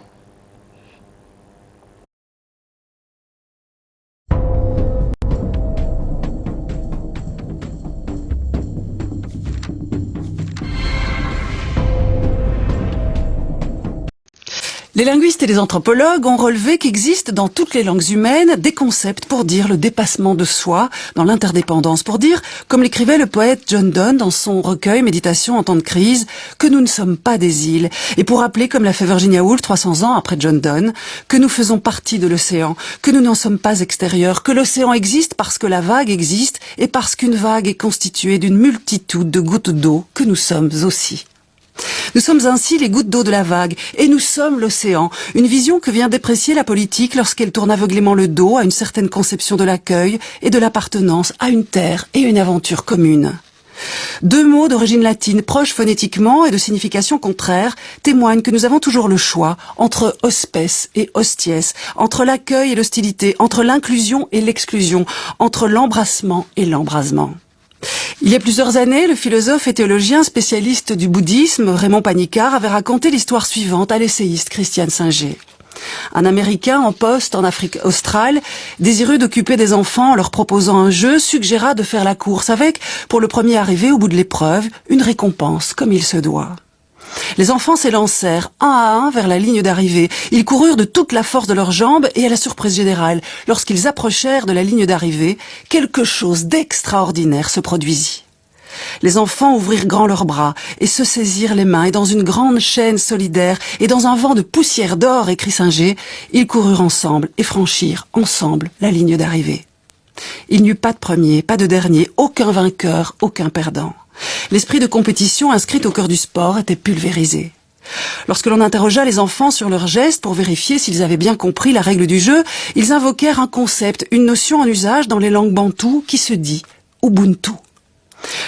Les linguistes et les anthropologues ont relevé qu'existent dans toutes les langues humaines des concepts pour dire le dépassement de soi dans l'interdépendance, pour dire, comme l'écrivait le poète John Donne dans son recueil Méditation en temps de crise, que nous ne sommes pas des îles, et pour rappeler, comme l'a fait Virginia Woolf 300 ans après John Donne, que nous faisons partie de l'océan, que nous n'en sommes pas extérieurs, que l'océan existe parce que la vague existe et parce qu'une vague est constituée d'une multitude de gouttes d'eau que nous sommes aussi. Nous sommes ainsi les gouttes d'eau de la vague, et nous sommes l'océan, une vision que vient déprécier la politique lorsqu'elle tourne aveuglément le dos à une certaine conception de l'accueil et de l'appartenance à une terre et une aventure commune. Deux mots d'origine latine, proches phonétiquement et de signification contraire, témoignent que nous avons toujours le choix entre hospes et hosties, entre l'accueil et l'hostilité, entre l'inclusion et l'exclusion, entre l'embrassement et l'embrasement. Il y a plusieurs années, le philosophe et théologien spécialiste du bouddhisme, Raymond Panicard, avait raconté l'histoire suivante à l'essayiste Christiane Singer. Un Américain en poste en Afrique australe, désireux d'occuper des enfants en leur proposant un jeu, suggéra de faire la course avec, pour le premier arrivé au bout de l'épreuve, une récompense comme il se doit. Les enfants s'élancèrent un à un vers la ligne d'arrivée. Ils coururent de toute la force de leurs jambes et à la surprise générale, lorsqu'ils approchèrent de la ligne d'arrivée, quelque chose d'extraordinaire se produisit. Les enfants ouvrirent grand leurs bras et se saisirent les mains et dans une grande chaîne solidaire et dans un vent de poussière d'or, écrit Singer, ils coururent ensemble et franchirent ensemble la ligne d'arrivée. Il n'y eut pas de premier, pas de dernier, aucun vainqueur, aucun perdant. L'esprit de compétition inscrit au cœur du sport était pulvérisé. Lorsque l'on interrogea les enfants sur leurs gestes pour vérifier s'ils avaient bien compris la règle du jeu, ils invoquèrent un concept, une notion en usage dans les langues bantoues qui se dit « Ubuntu ».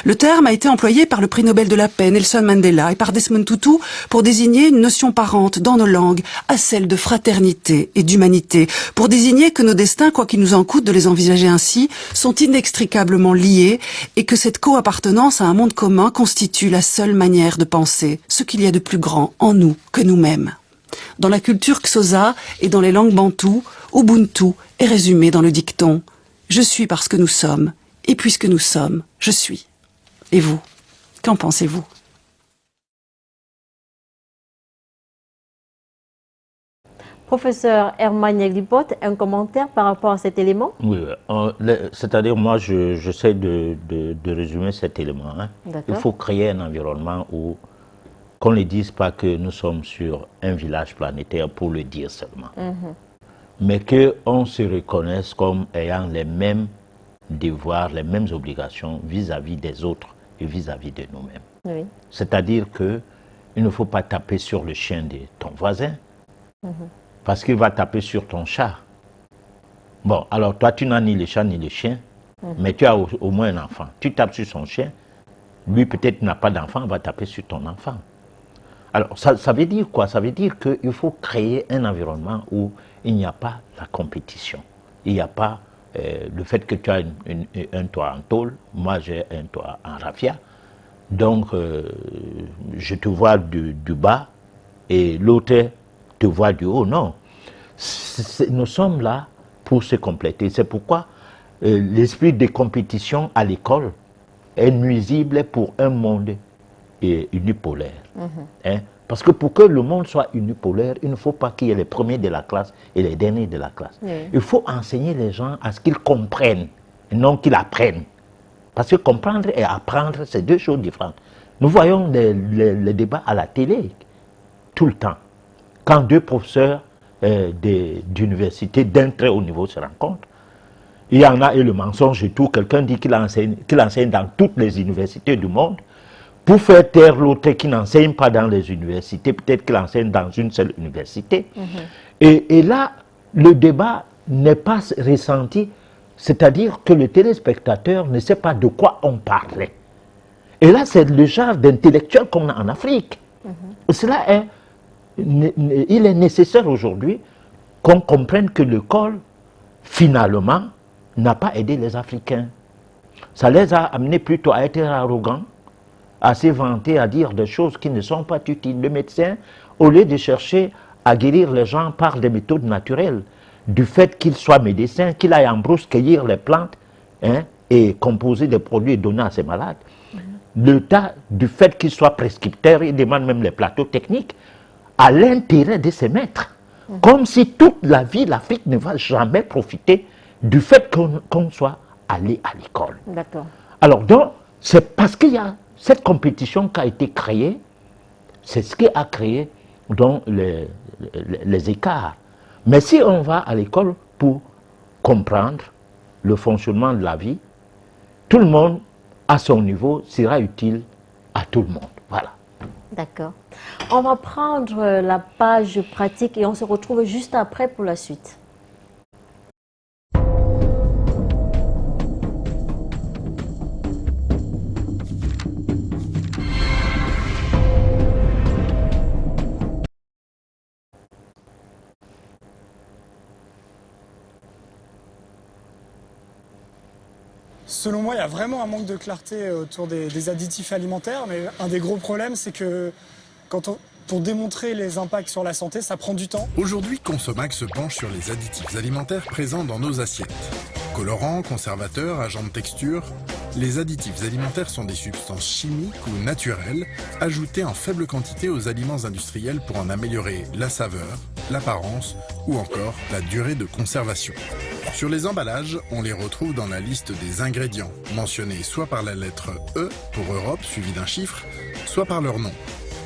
Le terme a été employé par le prix Nobel de la paix Nelson Mandela et par Desmond Tutu pour désigner une notion parente dans nos langues à celle de fraternité et d'humanité, pour désigner que nos destins, quoi qu'il nous en coûte de les envisager ainsi, sont inextricablement liés et que cette co-appartenance à un monde commun constitue la seule manière de penser ce qu'il y a de plus grand en nous que nous-mêmes. Dans la culture Xhosa et dans les langues bantoues, Ubuntu est résumé dans le dicton « Je suis parce que nous sommes ». Et puisque nous sommes, je suis. Et vous, qu'en pensez-vous? Professeur Herman Yaglipot, un commentaire par rapport à cet élément? Oui, c'est-à-dire moi j'essaie de résumer cet élément. Hein. Il faut créer un environnement où qu'on ne dise pas que nous sommes sur un village planétaire pour le dire seulement. Mais qu'on se reconnaisse comme ayant les mêmes devoirs, les mêmes obligations vis-à-vis des autres et vis-à-vis de nous-mêmes. Oui. C'est-à-dire qu'il ne faut pas taper sur le chien de ton voisin, parce qu'il va taper sur ton chat. Bon, alors toi tu n'as ni le chat ni le chien, mais tu as au moins un enfant. Tu tapes sur son chien, lui peut-être n'a pas d'enfant, va taper sur ton enfant. Alors ça veut dire quoi? Ça veut dire qu'il faut créer un environnement où il n'y a pas la compétition, il n'y a pas le fait que tu as un toit en tôle, moi j'ai un toit en raffia, donc je te vois du bas et l'autre te voit du haut. Non, nous sommes là pour se compléter. C'est pourquoi l'esprit de compétition à l'école est nuisible pour un monde unipolaire. Hein? Parce que pour que le monde soit unipolaire, il ne faut pas qu'il y ait les premiers de la classe et les derniers de la classe. Il faut enseigner les gens à ce qu'ils comprennent, et non qu'ils apprennent. Parce que comprendre et apprendre, c'est deux choses différentes. Nous voyons les débats à la télé, tout le temps. Quand deux professeurs d'université d'un très haut niveau se rencontrent, il y en a et le mensonge et tout, quelqu'un dit qu'il enseigne dans toutes les universités du monde, pour faire taire l'autre qui n'enseigne pas dans les universités, peut-être qu'il enseigne dans une seule université. Et là, le débat n'est pas ressenti C'est-à-dire que le téléspectateur ne sait pas de quoi on parlait. Et là, c'est le genre d'intellectuel qu'on a en Afrique. Il est nécessaire aujourd'hui qu'on comprenne que l'école, finalement, n'a pas aidé les Africains. Ça les a amenés plutôt à être arrogants, à s'éventer, à dire des choses qui ne sont pas utiles. Le médecin, au lieu de chercher à guérir les gens par des méthodes naturelles, du fait qu'il soit médecin, qu'il aille en brousse cueillir les plantes et composer des produits et donner à ses malades, le tas du fait qu'il soit prescripteur, il demande même les plateaux techniques, à l'intérêt de ses maîtres. Comme si toute la vie, l'Afrique ne va jamais profiter du fait qu'on soit allé à l'école. D'accord. Alors donc, c'est parce qu'il y a cette compétition qui a été créée, c'est ce qui a créé donc les écarts. Mais si on va à l'école pour comprendre le fonctionnement de la vie, tout le monde, à son niveau, sera utile à tout le monde. Voilà. D'accord. On va prendre la page pratique et on se retrouve juste après pour la suite. Selon moi, il y a vraiment un manque de clarté autour des additifs alimentaires, mais un des gros problèmes, c'est que pour démontrer les impacts sur la santé, ça prend du temps. Aujourd'hui, Consomac se penche sur les additifs alimentaires présents dans nos assiettes. Colorants, conservateurs, agents de texture, les additifs alimentaires sont des substances chimiques ou naturelles ajoutées en faible quantité aux aliments industriels pour en améliorer la saveur, l'apparence ou encore la durée de conservation. Sur les emballages, on les retrouve dans la liste des ingrédients, mentionnés soit par la lettre E pour Europe suivi d'un chiffre, soit par leur nom.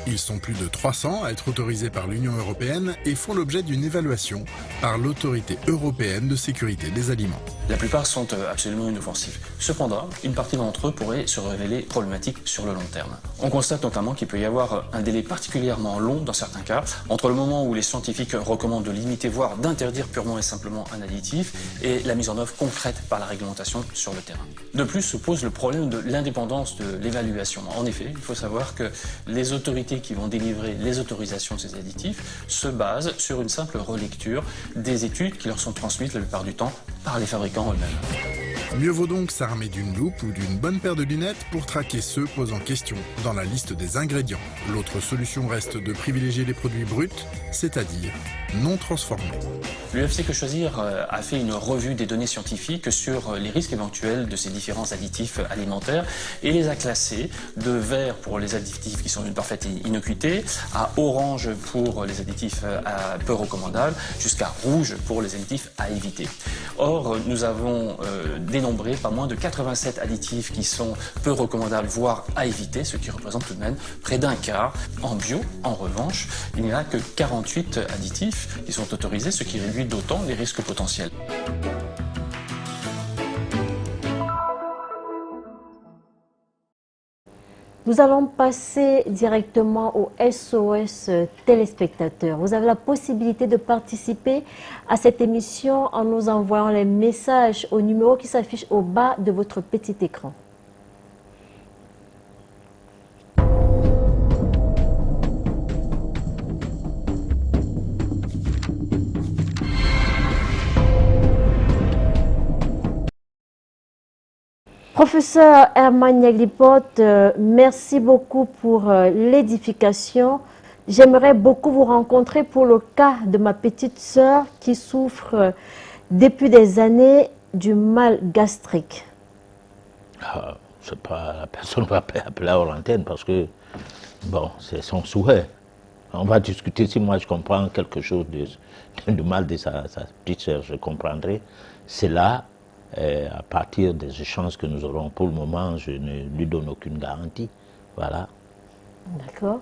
Ils sont plus de 300 à être autorisés par l'Union européenne et font l'objet d'une évaluation par l'Autorité européenne de sécurité des aliments. La plupart sont absolument inoffensifs. Cependant, une partie d'entre eux pourrait se révéler problématique sur le long terme. On constate notamment qu'il peut y avoir un délai particulièrement long dans certains cas, entre le moment où les scientifiques recommandent de limiter, voire d'interdire purement et simplement un additif, et la mise en œuvre concrète par la réglementation sur le terrain. De plus se pose le problème de l'indépendance de l'évaluation. En effet, il faut savoir que les autorités qui vont délivrer les autorisations de ces additifs se basent sur une simple relecture des études qui leur sont transmises la plupart du temps par les fabricants eux-mêmes. Mieux vaut donc s'armer d'une loupe ou d'une bonne paire de lunettes pour traquer ceux posant question dans la liste des ingrédients. L'autre solution reste de privilégier les produits bruts, c'est-à-dire non transformés. L'UFC Que Choisir a fait une revue des données scientifiques sur les risques éventuels de ces différents additifs alimentaires et les a classés de vert pour les additifs qui sont d'une parfaite innocuité, à orange pour les additifs peu recommandables, jusqu'à rouge pour les additifs à éviter. Or, nous avons dénombré pas moins de 87 additifs qui sont peu recommandables, voire à éviter, ce qui représente tout de même près d'un quart. En bio, en revanche, il n'y a que 48 additifs qui sont autorisés, ce qui réduit d'autant les risques potentiels. Nous allons passer directement au SOS téléspectateurs. Vous avez la possibilité de participer à cette émission en nous envoyant les messages au numéro qui s'affiche au bas de votre petit écran. Professeur Herman Yaglipote, merci beaucoup pour l'édification. J'aimerais beaucoup vous rencontrer pour le cas de ma petite sœur qui souffre depuis des années du mal gastrique. C'est pas, la personne ne va pas appeler à l'antenne parce que, bon, c'est son souhait. On va discuter si moi je comprends quelque chose de mal de sa petite sœur, je comprendrai. C'est là. À partir des échanges que nous aurons pour le moment, je ne lui donne aucune garantie. Voilà. D'accord.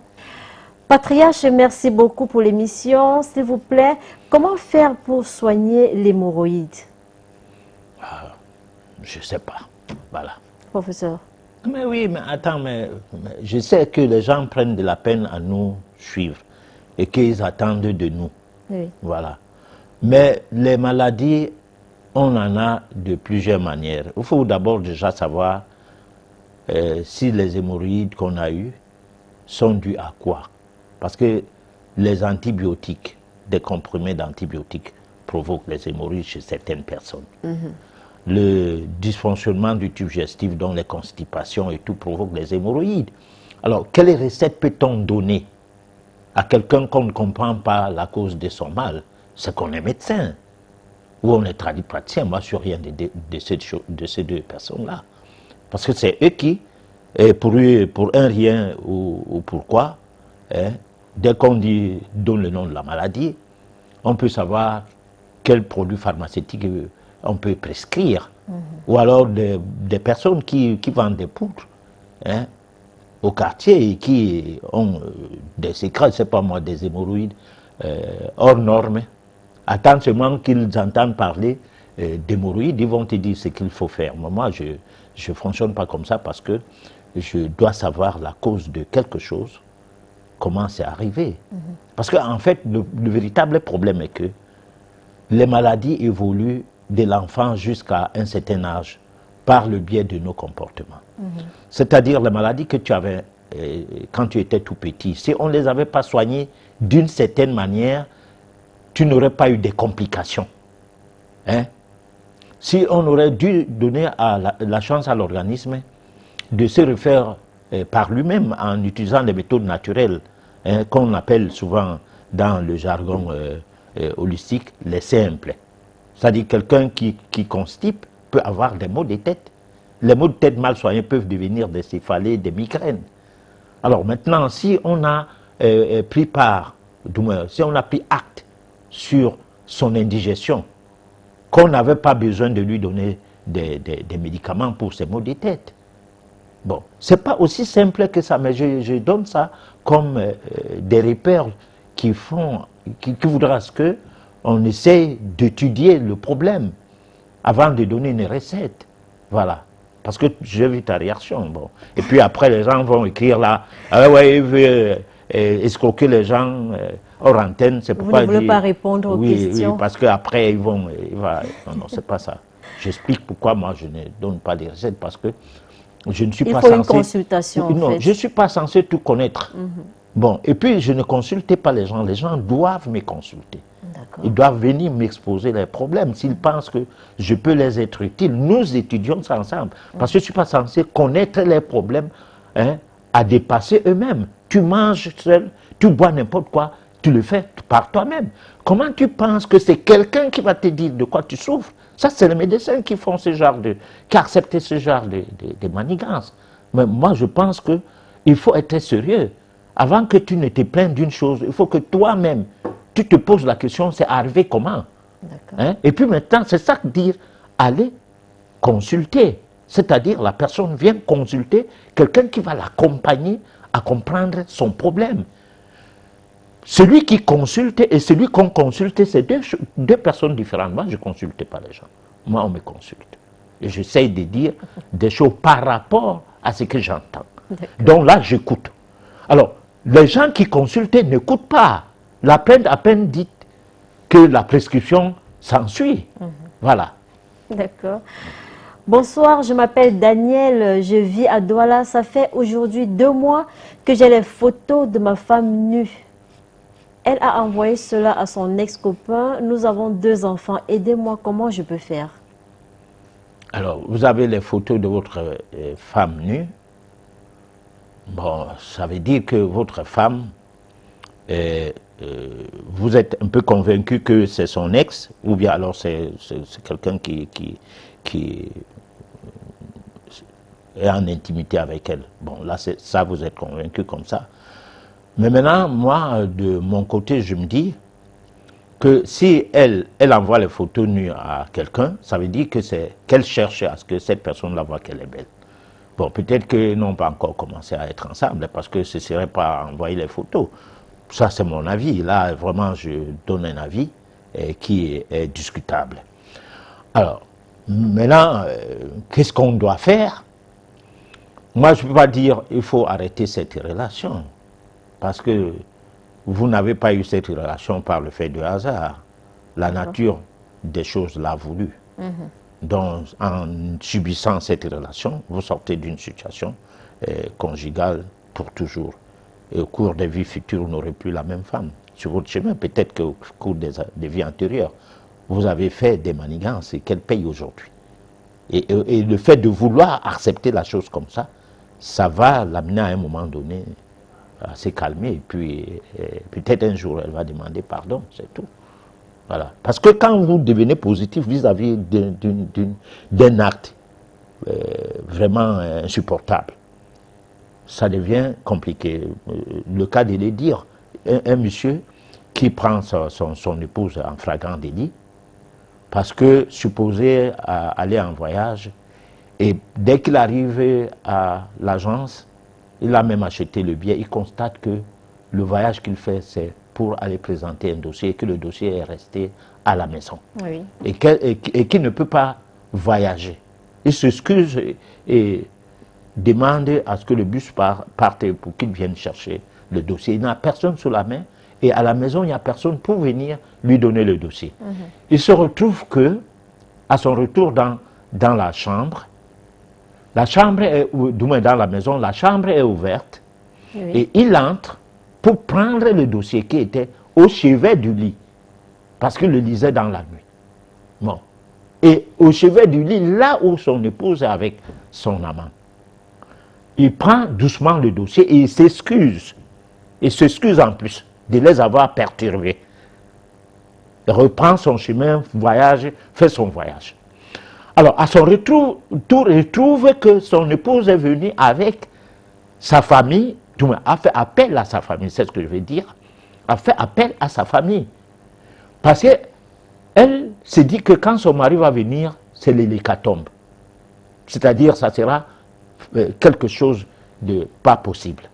Patriarche, merci beaucoup pour l'émission. S'il vous plaît, comment faire pour soigner l'hémorroïde? Je ne sais pas. Voilà. Professeur. Mais oui, mais attends, mais je sais que les gens prennent de la peine à nous suivre et qu'ils attendent de nous. Oui. Voilà. Mais les maladies on en a de plusieurs manières. Il faut d'abord déjà savoir si les hémorroïdes qu'on a eues sont dues à quoi. Parce que les antibiotiques, des comprimés d'antibiotiques provoquent les hémorroïdes chez certaines personnes. Le dysfonctionnement du tube digestif, dont les constipations et tout, provoquent les hémorroïdes. Alors, quelle recette peut-on donner à quelqu'un qu'on ne comprend pas la cause de son mal? C'est qu'on est médecin ou on est tradipraticien. Moi, je ne suis rien de ces deux personnes-là. Parce que c'est eux qui, pour un rien ou pourquoi, dès qu'on donne le nom de la maladie, on peut savoir quel produit pharmaceutique on peut prescrire. Ou alors des personnes qui vendent des poudres au quartier et qui ont des sécrets, c'est pas moi, des hémorroïdes hors normes. Attends seulement qu'ils entendent parler d'hémorroïdes, ils vont te dire ce qu'il faut faire. Moi, je ne fonctionne pas comme ça parce que je dois savoir la cause de quelque chose, comment c'est arrivé. Parce qu'en fait, le véritable problème est que les maladies évoluent de l'enfant jusqu'à un certain âge par le biais de nos comportements. C'est-à-dire les maladies que tu avais quand tu étais tout petit, si on ne les avait pas soignées d'une certaine manière, tu n'aurais pas eu des complications. Si on aurait dû donner la chance à l'organisme de se refaire par lui-même en utilisant des méthodes naturelles, qu'on appelle souvent dans le jargon holistique les simples. C'est-à-dire quelqu'un qui constipe peut avoir des maux de tête. Les maux de tête mal soignés peuvent devenir des céphalées, des migraines. Alors maintenant, si on a pris part, du moins, si on a pris acte sur son indigestion, qu'on n'avait pas besoin de lui donner des médicaments pour ses maux de tête. Bon, c'est pas aussi simple que ça, mais je donne ça comme des repères qui voudra ce que on essaie d'étudier le problème avant de donner une recette. Voilà. Parce que j'ai vu ta réaction. Bon. Et puis après, les gens vont écrire là, ah ouais, il veut escroquer les gens hors antenne. C'est pourquoi vous ne voulez pas répondre aux questions. Oui, parce qu'après, ils vont... Non, c'est pas ça. J'explique pourquoi moi, je ne donne pas des recettes, parce que je ne suis pas censé... Il faut une consultation, en fait. Je ne suis pas censé tout connaître. Bon, et puis, je ne consulte pas les gens. Les gens doivent me consulter. Ils doivent venir m'exposer les problèmes. S'ils pensent que je peux les être utile, nous étudions ça ensemble. Parce que je ne suis pas censé connaître les problèmes à dépasser eux-mêmes. Tu manges seul, tu bois n'importe quoi, tu le fais par toi-même. Comment tu penses que c'est quelqu'un qui va te dire de quoi tu souffres? Ça, c'est les médecins qui font qui acceptent ce genre de manigances. Mais moi, je pense qu'il faut être sérieux. Avant que tu ne te plaignes d'une chose, il faut que toi-même, tu te poses la question, c'est arrivé comment? Et puis maintenant, c'est ça que dire, aller consulter. C'est-à-dire, la personne vient consulter quelqu'un qui va l'accompagner à comprendre son problème. Celui qui consulte et celui qu'on consulte, c'est deux personnes différentes. Moi, je ne consulte pas les gens. Moi, on me consulte. Et j'essaye de dire des choses par rapport à ce que j'entends. Donc là, j'écoute. Alors, les gens qui consultent n'écoutent pas. La plainte à peine dit que la prescription s'ensuit. Voilà. D'accord. Bonsoir, je m'appelle Daniel, je vis à Douala. Ça fait aujourd'hui 2 mois que j'ai les photos de ma femme nue. Elle a envoyé cela à son ex-copain. Nous avons 2 enfants. Aidez-moi, comment je peux faire? Alors, vous avez les photos de votre femme nue. Bon, ça veut dire que votre femme, vous êtes un peu convaincu que c'est son ex, ou bien alors c'est quelqu'un qui est en intimité avec elle. Bon, là, ça, vous êtes convaincu comme ça. Mais maintenant, moi, de mon côté, je me dis que si elle envoie les photos nues à quelqu'un, ça veut dire que c'est qu'elle cherche à ce que cette personne-là voit qu'elle est belle. Bon, peut-être qu'ils n'ont pas encore commencé à être ensemble, parce que ce ne serait pas envoyer les photos. Ça, c'est mon avis. Là, vraiment, je donne un avis qui est discutable. Alors, maintenant, qu'est-ce qu'on doit faire? Moi, je ne peux pas dire il faut arrêter cette relation, parce que vous n'avez pas eu cette relation par le fait de hasard. La nature des choses l'a voulu. Donc, en subissant cette relation, vous sortez d'une situation conjugale pour toujours. Et au cours des vies futures, vous n'aurez plus la même femme sur votre chemin. Peut-être qu'au cours des vies antérieures, vous avez fait des manigances et qu'elle paye aujourd'hui. Et le fait de vouloir accepter la chose comme ça va l'amener à un moment donné à se calmer. Et puis, peut-être un jour, elle va demander pardon, c'est tout. Voilà. Parce que quand vous devenez positif vis-à-vis d'un acte vraiment insupportable, ça devient compliqué. Le cas de le dire, un monsieur qui prend son épouse en flagrant délit, parce que supposé aller en voyage, et dès qu'il arrive à l'agence, il a même acheté le billet, il constate que le voyage qu'il fait, c'est pour aller présenter un dossier, et que le dossier est resté à la maison. Oui. Et qu'il ne peut pas voyager. Il s'excuse et demande à ce que le bus parte pour qu'il vienne chercher le dossier. Il n'a personne sous la main et à la maison, il n'y a personne pour venir lui donner le dossier. Il se retrouve que, à son retour dans la chambre est, du moins dans la maison, la chambre est ouverte et il entre pour prendre le dossier qui était au chevet du lit, parce qu'il le lisait dans la nuit. Bon. Et au chevet du lit, là où son épouse est avec son amant, il prend doucement le dossier et il s'excuse. Il s'excuse en plus de les avoir perturbés. Il reprend son chemin, voyage, fait son voyage. Alors, à son retour, il trouve que son épouse est venue avec sa famille, a fait appel à sa famille, c'est ce que je veux dire, a fait appel à sa famille. Parce qu'elle se dit que quand son mari va venir, c'est l'hécatombe. C'est-à-dire, ça sera quelque chose de pas possible.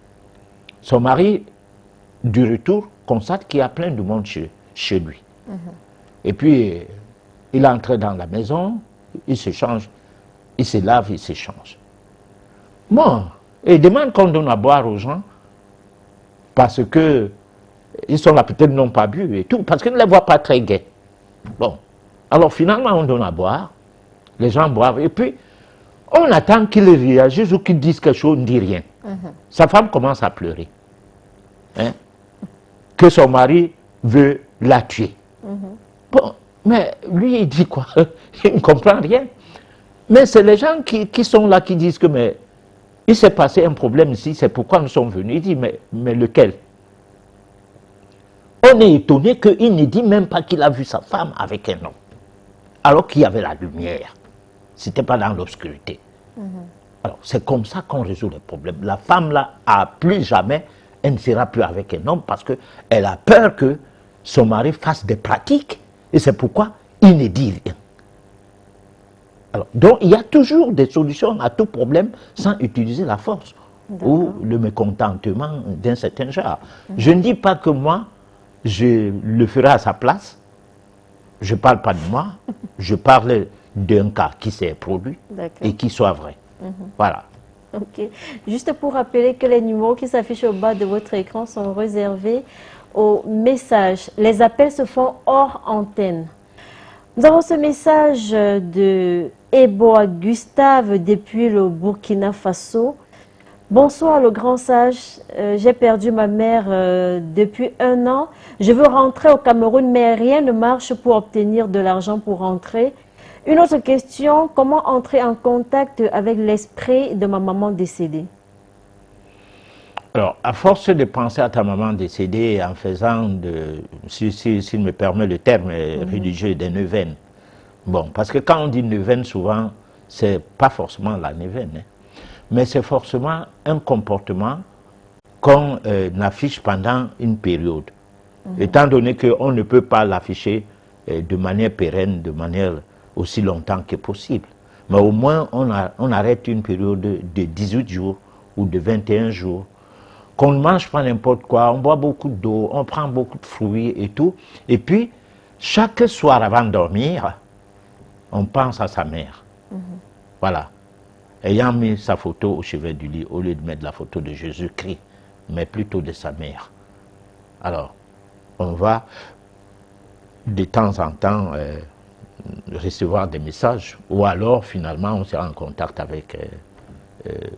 Son mari, du retour, constate qu'il y a plein de monde chez lui. Et puis, il entre dans la maison, il se change, il se lave, il se change. Bon, et il demande qu'on donne à boire aux gens, parce que ils sont là, peut-être n'ont pas bu et tout, parce qu'ils ne les voient pas très gais. Bon, alors finalement, on donne à boire, les gens boivent, et puis, on attend qu'ils réagissent ou qu'ils disent quelque chose, on ne dit rien. Sa femme commence à pleurer. Hein? Que son mari veut la tuer. Bon, mais lui, il dit quoi? Il ne comprend rien. Mais c'est les gens qui sont là qui disent que, mais il s'est passé un problème ici, c'est pourquoi nous sommes venus. Il dit, mais lequel? On est étonné qu'il ne dit même pas qu'il a vu sa femme avec un homme. Alors qu'il y avait la lumière. C'était pas dans l'obscurité. Alors, c'est comme ça qu'on résout les problèmes. La femme, là, à plus jamais, elle ne sera plus avec un homme parce qu'elle a peur que son mari fasse des pratiques. Et c'est pourquoi il ne dit rien. Alors, donc, il y a toujours des solutions à tout problème sans utiliser la force ou le mécontentement d'un certain genre. Je ne dis pas que moi, je le ferai à sa place. Je ne parle pas de moi. Je parle d'un cas qui s'est produit et qui soit vrai. Voilà. Ok. Juste pour rappeler que les numéros qui s'affichent au bas de votre écran sont réservés aux messages. Les appels se font hors antenne. Nous avons ce message de Eboa Gustave depuis le Burkina Faso. Bonsoir le grand sage, j'ai perdu ma mère depuis 1 an. Je veux rentrer au Cameroun mais rien ne marche pour obtenir de l'argent pour rentrer. Une autre question, comment entrer en contact avec l'esprit de ma maman décédée? Alors, à force de penser à ta maman décédée en faisant, s'il me permet le terme religieux, des neuvaines. Bon, parce que quand on dit neuvaine, souvent, c'est pas forcément la neuvaine, hein, mais c'est forcément un comportement qu'on affiche pendant une période. Étant donné qu'on ne peut pas l'afficher de manière pérenne, de manière aussi longtemps que possible. Mais au moins, on arrête une période de 18 jours ou de 21 jours. Qu'on ne mange pas n'importe quoi, on boit beaucoup d'eau, on prend beaucoup de fruits et tout. Et puis, chaque soir avant de dormir, on pense à sa mère. Voilà. Ayant mis sa photo au chevet du lit, au lieu de mettre la photo de Jésus-Christ, mais plutôt de sa mère. Alors, on va de temps en temps recevoir des messages, ou alors finalement on sera en contact avec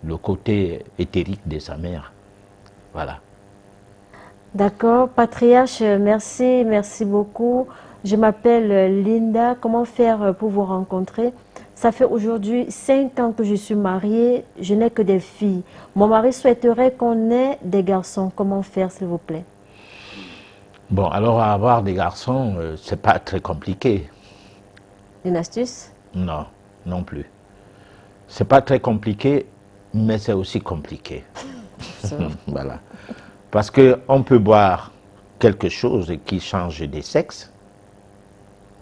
le côté éthérique de sa mère. Voilà. D'accord, patriarche, merci, merci beaucoup. Je m'appelle Linda. Comment faire pour vous rencontrer? Ça fait aujourd'hui 5 ans que je suis mariée. Je n'ai que des filles. Mon mari souhaiterait qu'on ait des garçons. Comment faire, s'il vous plaît? Bon, alors avoir des garçons, c'est pas très compliqué. Une astuce? Non, non plus. C'est pas très compliqué, mais c'est aussi compliqué. Voilà. Parce qu'on peut boire quelque chose qui change des sexes.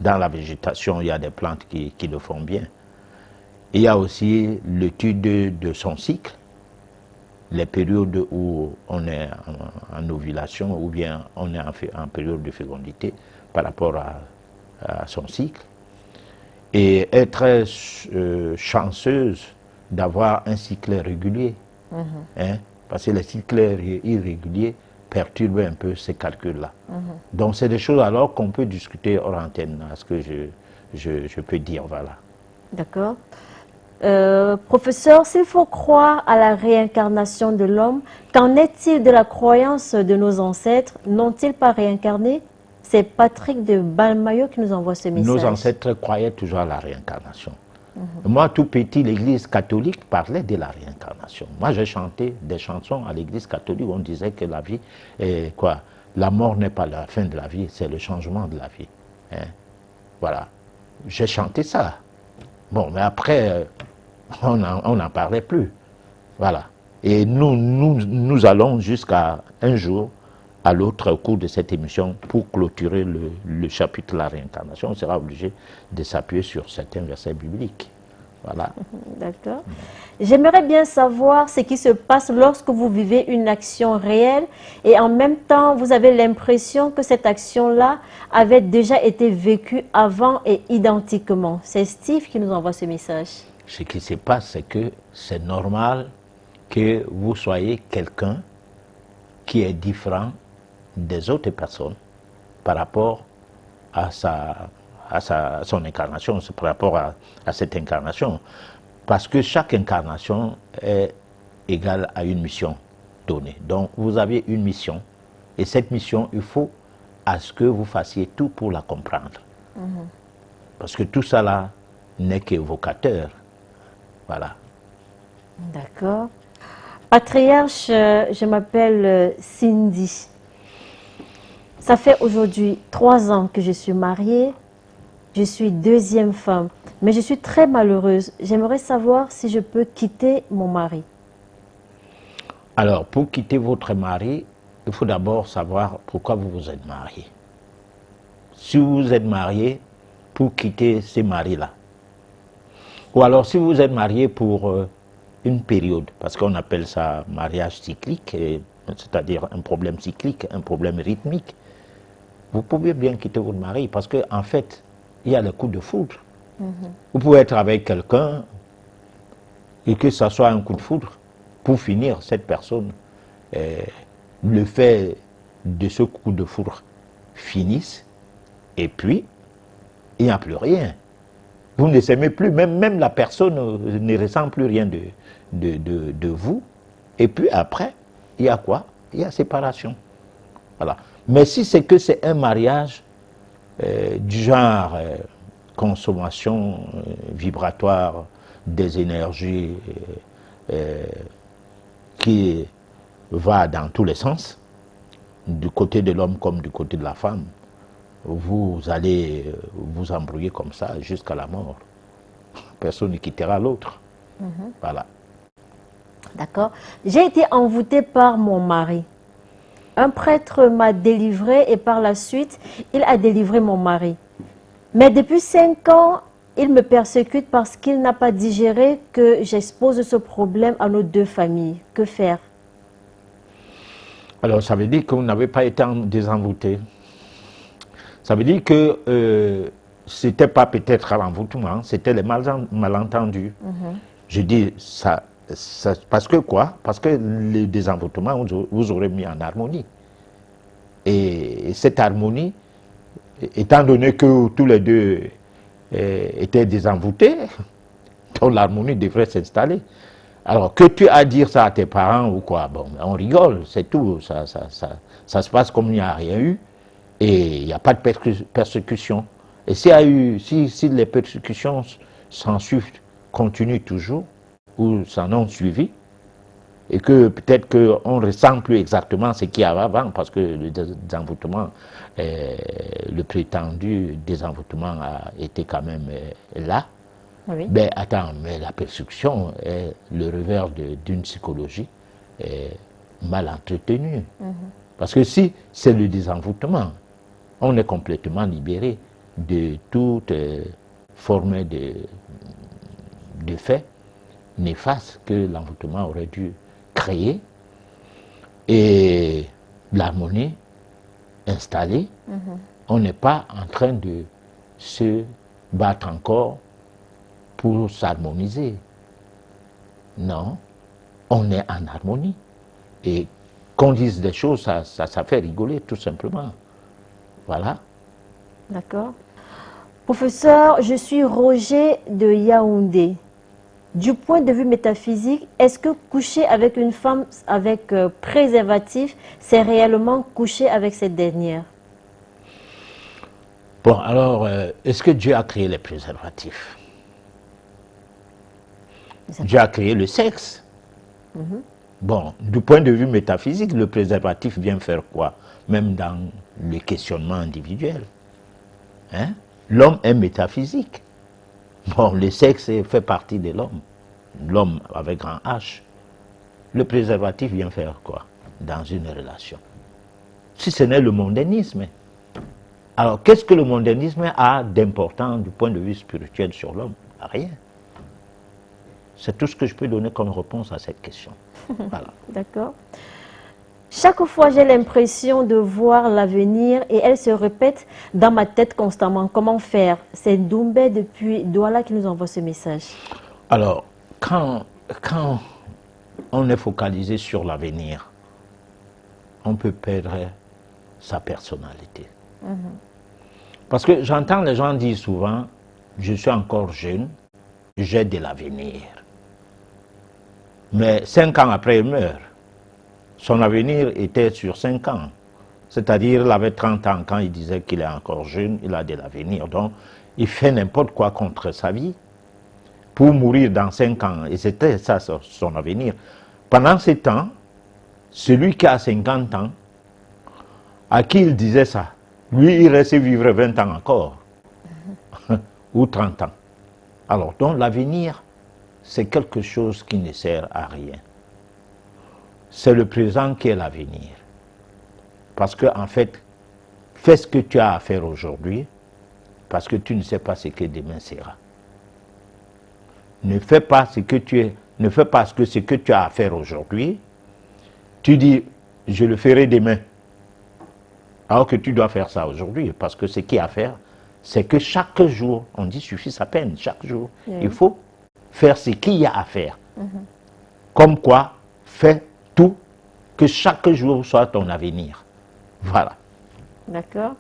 Dans la végétation, il y a des plantes qui le font bien. Il y a aussi l'étude de son cycle, les périodes où on est en ovulation ou bien on est en période de fécondité par rapport à son cycle. Et être très chanceuse d'avoir un cycle régulier. Hein, parce que les cycles irréguliers perturbent un peu ces calculs-là. Donc c'est des choses alors qu'on peut discuter hors antenne, à ce que je peux dire, voilà. D'accord. Professeur, s'il faut croire à la réincarnation de l'homme, qu'en est-il de la croyance de nos ancêtres? N'ont-ils pas réincarné? C'est Patrick de Balmayo qui nous envoie ce message. Nos ancêtres croyaient toujours à la réincarnation. Moi, tout petit, l'Église catholique parlait de la réincarnation. Moi, j'ai chanté des chansons à l'Église catholique où on disait que la vie est quoi? La mort n'est pas la fin de la vie, c'est le changement de la vie. Hein? Voilà. J'ai chanté ça. Bon, mais après, on n'en parlait plus. Voilà. Et nous allons jusqu'à un jour à l'autre au cours de cette émission pour clôturer le chapitre de la réincarnation. On sera obligé de s'appuyer sur certains versets bibliques. Voilà. D'accord. J'aimerais bien savoir ce qui se passe lorsque vous vivez une action réelle et en même temps vous avez l'impression que cette action-là avait déjà été vécue avant et identiquement. C'est Steve qui nous envoie ce message. Ce qui se passe, c'est que c'est normal que vous soyez quelqu'un qui est différent des autres personnes par rapport à son incarnation, par rapport à cette incarnation. Parce que chaque incarnation est égale à une mission donnée. Donc vous avez une mission, et cette mission, il faut à ce que vous fassiez tout pour la comprendre. Parce que tout ça là n'est qu'évocateur. Voilà. D'accord. Patriarche, je m'appelle Cindy. Ça fait aujourd'hui 3 ans que je suis mariée. Je suis 2e femme, mais je suis très malheureuse. J'aimerais savoir si je peux quitter mon mari. Alors, pour quitter votre mari, il faut d'abord savoir pourquoi vous vous êtes marié. Si vous êtes marié pour quitter ce mari-là, ou alors si vous êtes marié pour une période, parce qu'on appelle ça mariage cyclique, c'est-à-dire un problème cyclique, un problème rythmique, vous pouvez bien quitter votre mari, parce qu'en fait, il y a le coup de foudre. Vous pouvez être avec quelqu'un et que ça soit un coup de foudre. Pour finir, cette personne, le fait de ce coup de foudre finisse, et puis, il n'y a plus rien. Vous ne s'aimez plus, même la personne ne ressent plus rien de vous. Et puis après, il y a quoi? Il y a séparation. Voilà. Mais si c'est que c'est un mariage du genre consommation vibratoire des énergies qui va dans tous les sens, du côté de l'homme comme du côté de la femme, vous allez vous embrouiller comme ça jusqu'à la mort. Personne ne quittera l'autre. Voilà. D'accord. J'ai été envoûtée par mon mari. Un prêtre m'a délivrée et par la suite, il a délivré mon mari. Mais depuis 5 ans, il me persécute parce qu'il n'a pas digéré que j'expose ce problème à nos 2 familles. Que faire? Alors, ça veut dire que vous n'avez pas été désenvoûté. Ça veut dire que ce n'était pas peut-être un envoûtement, c'était les malentendus. Je dis ça, parce que quoi? Parce que le désenvoûtement, vous aurez mis en harmonie. Et cette harmonie, étant donné que tous les deux était désenvoûté, donc l'harmonie devrait s'installer. Alors, que tu as à dire ça à tes parents ou quoi, bon, on rigole, c'est tout, ça se passe comme il n'y a rien eu, et il n'y a pas de persécution. Et si les persécutions s'en suivent, continuent toujours, ou s'en ont suivi, et que peut-être qu'on ne ressent plus exactement ce qu'il y avait avant, parce que le désenvoûtement, le prétendu désenvoûtement a été quand même là. Oui. Ben attends, mais la persécution est le revers d'une psychologie mal entretenue. Parce que si c'est le désenvoûtement, on est complètement libéré de toute forme de faits néfastes que l'envoûtement aurait dû créer, et l'harmonie installée, on n'est pas en train de se battre encore pour s'harmoniser. Non, on est en harmonie. Et qu'on dise des choses, ça fait rigoler, tout simplement. Voilà. D'accord. Professeur, je suis Roger de Yaoundé. Du point de vue métaphysique, est-ce que coucher avec une femme avec préservatif, c'est réellement coucher avec cette dernière? Bon, alors, est-ce que Dieu a créé les préservatifs? Dieu a créé le sexe. Bon, du point de vue métaphysique, le préservatif vient faire quoi? Même dans le questionnement individuel. Hein? L'homme est métaphysique. Bon, le sexe fait partie de l'homme. L'homme avec grand H. Le préservatif vient faire quoi dans une relation? Si ce n'est le mondanisme. Alors, qu'est-ce que le mondanisme a d'important du point de vue spirituel sur l'homme? Rien. C'est tout ce que je peux donner comme réponse à cette question. Voilà. D'accord. Chaque fois, j'ai l'impression de voir l'avenir et elle se répète dans ma tête constamment. Comment faire? C'est Doumbé depuis Douala qui nous envoie ce message. Alors, quand on est focalisé sur l'avenir, on peut perdre sa personnalité. Parce que j'entends les gens dire souvent, je suis encore jeune, j'ai de l'avenir. Mais 5 ans après, il meurt. Son avenir était sur 5 ans. C'est-à-dire, il avait 30 ans quand il disait qu'il est encore jeune, il a de l'avenir. Donc, il fait n'importe quoi contre sa vie pour mourir dans 5 ans. Et c'était ça son avenir. Pendant ce temps, celui qui a 50 ans, à qui il disait ça, lui, il restait vivre 20 ans encore. Ou 30 ans. Alors, donc, l'avenir, c'est quelque chose qui ne sert à rien. C'est le présent qui est l'avenir. Parce que, en fait, fais ce que tu as à faire aujourd'hui, parce que tu ne sais pas ce que demain sera. Ne fais pas ce que ce que tu as à faire aujourd'hui, tu dis, je le ferai demain. Alors que tu dois faire ça aujourd'hui, parce que ce qu'il y a à faire, c'est que chaque jour, on dit suffit sa peine, chaque jour, il faut faire ce qu'il y a à faire. Comme quoi, fais tout, que chaque jour soit ton avenir. Voilà. D'accord.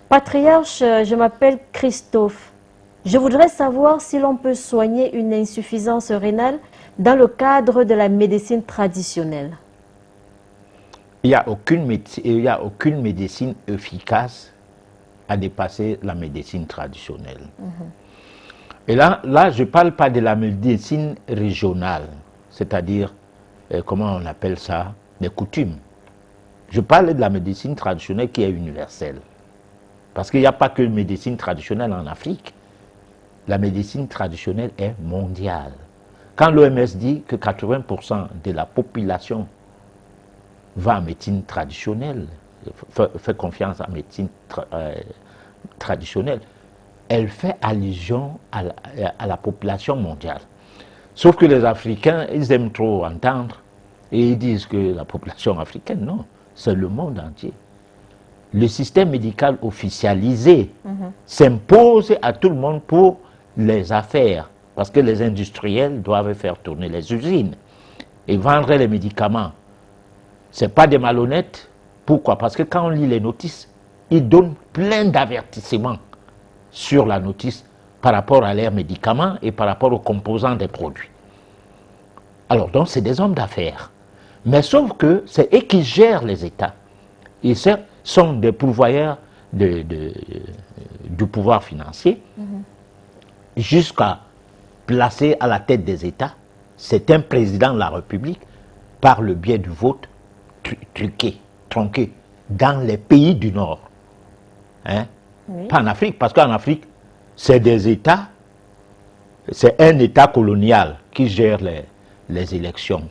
Patriarche, je m'appelle Christophe. Je voudrais savoir si l'on peut soigner une insuffisance rénale dans le cadre de la médecine traditionnelle. Il n'y a aucune médecine efficace à dépasser la médecine traditionnelle. Et là, je ne parle pas de la médecine régionale, c'est-à-dire, comment on appelle ça, les coutumes. Je parle de la médecine traditionnelle qui est universelle. Parce qu'il n'y a pas que médecine traditionnelle en Afrique. La médecine traditionnelle est mondiale. Quand l'OMS dit que 80% de la population va en médecine traditionnelle, fait confiance à la médecine traditionnelle, elle fait allusion à la population mondiale. Sauf que les Africains, ils aiment trop entendre et ils disent que la population africaine, non, c'est le monde entier. Le système médical officialisé s'impose à tout le monde pour les affaires, parce que les industriels doivent faire tourner les usines et vendre les médicaments. Ce n'est pas des malhonnêtes. Pourquoi? Parce que quand on lit les notices, ils donnent plein d'avertissements sur la notice par rapport à leurs médicaments et par rapport aux composants des produits. Alors donc c'est des hommes d'affaires. Mais sauf que c'est eux qui gèrent les États. Ils sont des pourvoyeurs du pouvoir financier jusqu'à placer à la tête des États. C'est un président de la République par le biais du vote tronqué dans les pays du Nord. Hein? Oui. Pas en Afrique, parce qu'en Afrique, c'est des États, c'est un État colonial qui gère les élections.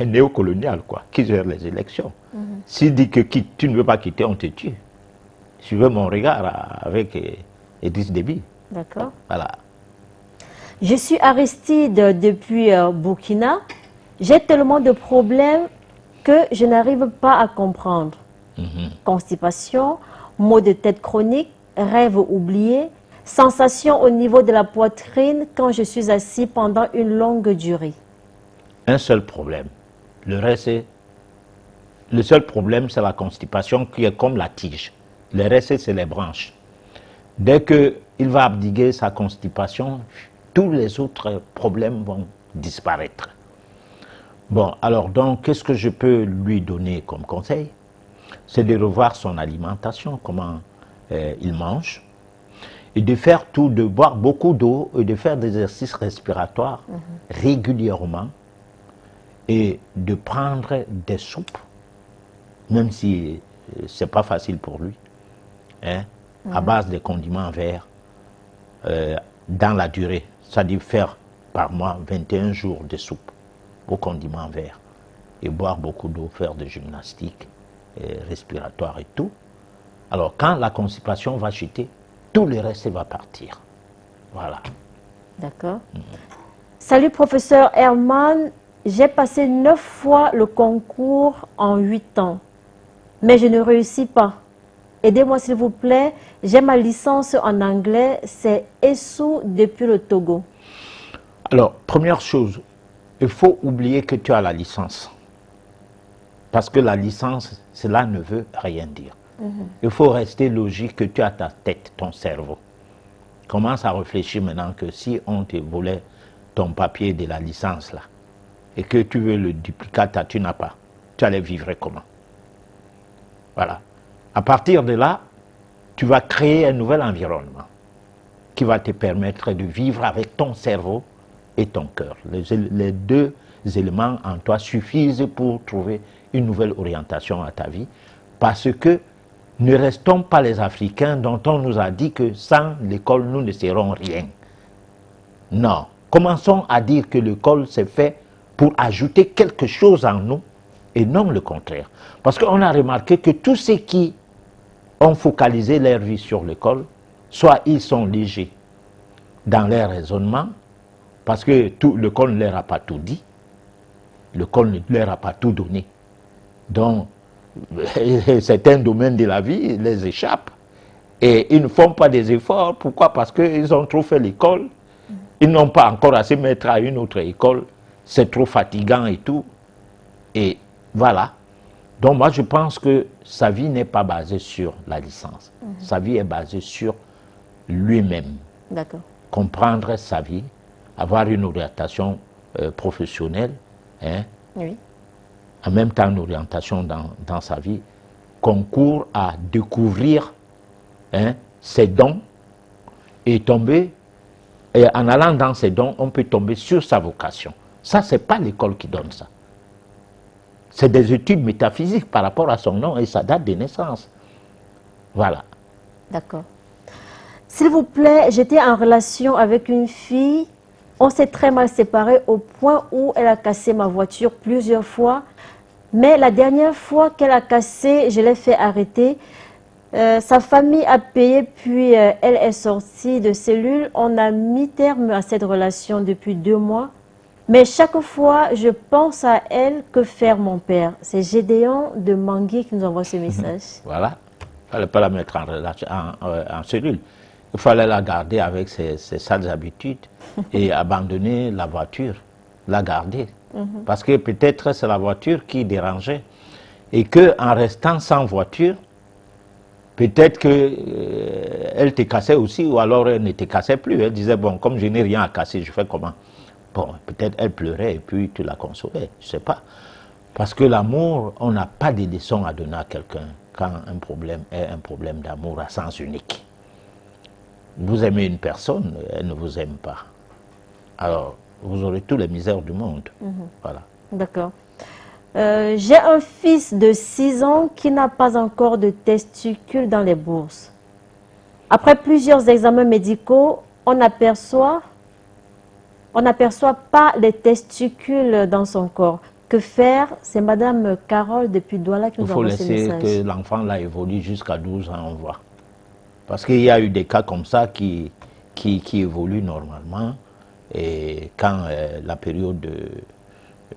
Néocolonial, quoi, qui gère les élections. S'il dit que tu ne veux pas quitter, on te tue. Je veux mon regard avec Idriss Déby. D'accord. Voilà. Je suis Aristide depuis Burkina. J'ai tellement de problèmes que je n'arrive pas à comprendre. Constipation, maux de tête chronique, rêves oubliés, sensation au niveau de la poitrine quand je suis assis pendant une longue durée. Un seul problème. Le seul problème, c'est la constipation qui est comme la tige. Le reste, c'est les branches. Dès qu'il va abdiguer sa constipation, tous les autres problèmes vont disparaître. Bon, alors donc, qu'est-ce que je peux lui donner comme conseil? C'est de revoir son alimentation, comment il mange, et de faire tout, de boire beaucoup d'eau et de faire des exercices respiratoires régulièrement et de prendre des soupes, même si c'est pas facile pour lui, hein, à base de condiments verts dans la durée. C'est-à-dire faire par mois 21 jours de soupe aux condiments verts et boire beaucoup d'eau, faire de gymnastique respiratoire et tout. Alors quand la constipation va chuter, tout le reste va partir. Voilà. D'accord. Salut professeur Herman, j'ai passé 9 fois le concours en 8 ans, mais je ne réussis pas. Aidez-moi s'il vous plaît, j'ai ma licence en anglais, c'est Essou depuis le Togo. Alors, première chose, il faut oublier que tu as la licence. Parce que la licence, cela ne veut rien dire. Il faut rester logique que tu as ta tête, ton cerveau. Commence à réfléchir maintenant que si on te volait ton papier de la licence là, et que tu veux le duplicata, tu n'as pas. Tu allais vivre comment? Voilà. À partir de là, tu vas créer un nouvel environnement qui va te permettre de vivre avec ton cerveau et ton cœur. Les deux éléments en toi suffisent pour trouver une nouvelle orientation à ta vie, parce que ne restons pas les Africains dont on nous a dit que sans l'école, nous ne serons rien. Non. Commençons à dire que l'école s'est fait pour ajouter quelque chose en nous et non le contraire. Parce qu'on a remarqué que tous ceux qui ont focalisé leur vie sur l'école, soit ils sont légers dans leur raisonnement, parce que l'école ne leur a pas tout dit, l'école ne leur a pas tout donné. Donc, certains domaines de la vie les échappent et ils ne font pas des efforts. Pourquoi? Parce qu'ils ont trop fait l'école, ils n'ont pas encore assez mettre à une autre école, c'est trop fatigant et tout. Et voilà. Donc moi je pense que sa vie n'est pas basée sur la licence. Sa vie est basée sur lui-même. D'accord. Comprendre sa vie, avoir une orientation professionnelle, hein, Oui. en même temps une orientation dans sa vie, concourt à découvrir ses dons et tomber, et en allant dans ses dons, on peut tomber sur sa vocation. Ça, ce n'est pas l'école qui donne ça. C'est des études métaphysiques par rapport à son nom et sa date de naissance. Voilà. D'accord. S'il vous plaît, j'étais en relation avec une fille. On s'est très mal séparés au point où elle a cassé ma voiture plusieurs fois. Mais la dernière fois qu'elle a cassé, je l'ai fait arrêter. Sa famille a payé, puis elle est sortie de cellule. On a mis terme à cette relation depuis 2 mois. Mais chaque fois, je pense à elle, que faire mon père? C'est Gédéon de Mangui qui nous envoie ce message. Voilà. Il ne fallait pas la mettre en cellule. Il fallait la garder avec ses sales habitudes et abandonner la voiture, la garder. Parce que peut-être c'est la voiture qui dérangeait. Et qu'en restant sans voiture, peut-être qu'elle elle te cassait aussi, ou alors elle ne te cassait plus. Elle disait, bon, comme je n'ai rien à casser, je fais comment? Bon, peut-être elle pleurait et puis tu la consolais, je ne sais pas. Parce que l'amour, on n'a pas de leçons à donner à quelqu'un quand un problème est un problème d'amour à sens unique. Vous aimez une personne, elle ne vous aime pas. Alors, vous aurez toutes les misères du monde. Voilà. D'accord. J'ai un fils de 6 ans qui n'a pas encore de testicules dans les bourses. Après plusieurs examens médicaux, on n'aperçoit pas les testicules dans son corps. Que faire? C'est Madame Carole depuis Douala qui nous envoie ce message. Il faut laisser que l'enfant là évolue jusqu'à 12 ans, on voit. Parce qu'il y a eu des cas comme ça qui évoluent normalement. Et quand la période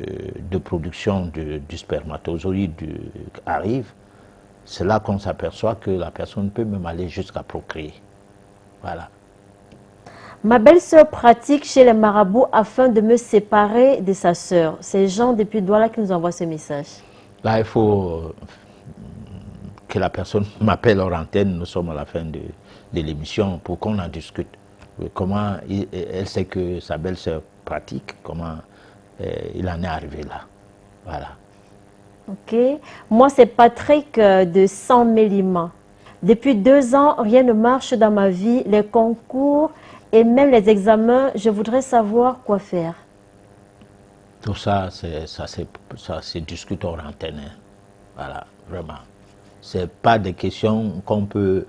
de production du spermatozoïde arrive, c'est là qu'on s'aperçoit que la personne peut même aller jusqu'à procréer. Voilà. Ma belle-sœur pratique chez les marabouts afin de me séparer de sa sœur. C'est Jean depuis Douala qui nous envoie ce message. Là, il faut que la personne m'appelle hors antenne. Nous sommes à la fin de l'émission pour qu'on en discute. Comment elle sait que sa belle-sœur pratique, comment il en est arrivé là. Voilà. Ok. Moi, c'est Patrick de Saint-Mélima. Depuis 2 ans, rien ne marche dans ma vie. Les concours et même les examens, je voudrais savoir quoi faire. Tout ça, ça se discute hors antenne. Hein. Voilà, vraiment. Ce n'est pas des questions qu'on peut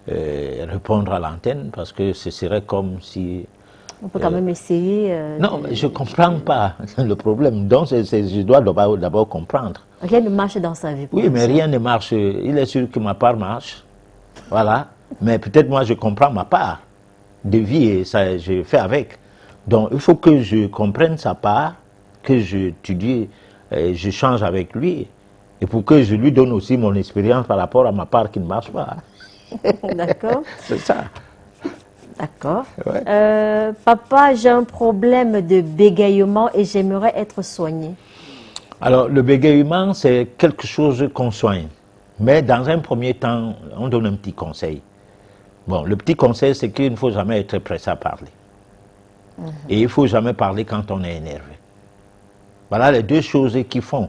répondre à l'antenne parce que ce serait comme si... On peut quand même essayer... non, mais je ne comprends pas le problème. Donc, je dois d'abord comprendre. Rien ne marche dans sa vie. Oui, mais rien ne marche. Il est sûr que ma part marche. Voilà. Mais peut-être moi, je comprends ma part de vie et ça, je fais avec. Donc, il faut que je comprenne sa part, que j'étudie, je change avec lui. Et pour que je lui donne aussi mon expérience par rapport à ma part qui ne marche pas. D'accord. C'est ça. D'accord. Ouais. Papa, j'ai un problème de bégaiement et j'aimerais être soignée. Alors, le bégaiement, c'est quelque chose qu'on soigne. Mais dans un premier temps, on donne un petit conseil. Bon, le petit conseil, c'est qu'il ne faut jamais être pressé à parler. Et il ne faut jamais parler quand on est énervé. Voilà les 2 choses qui font.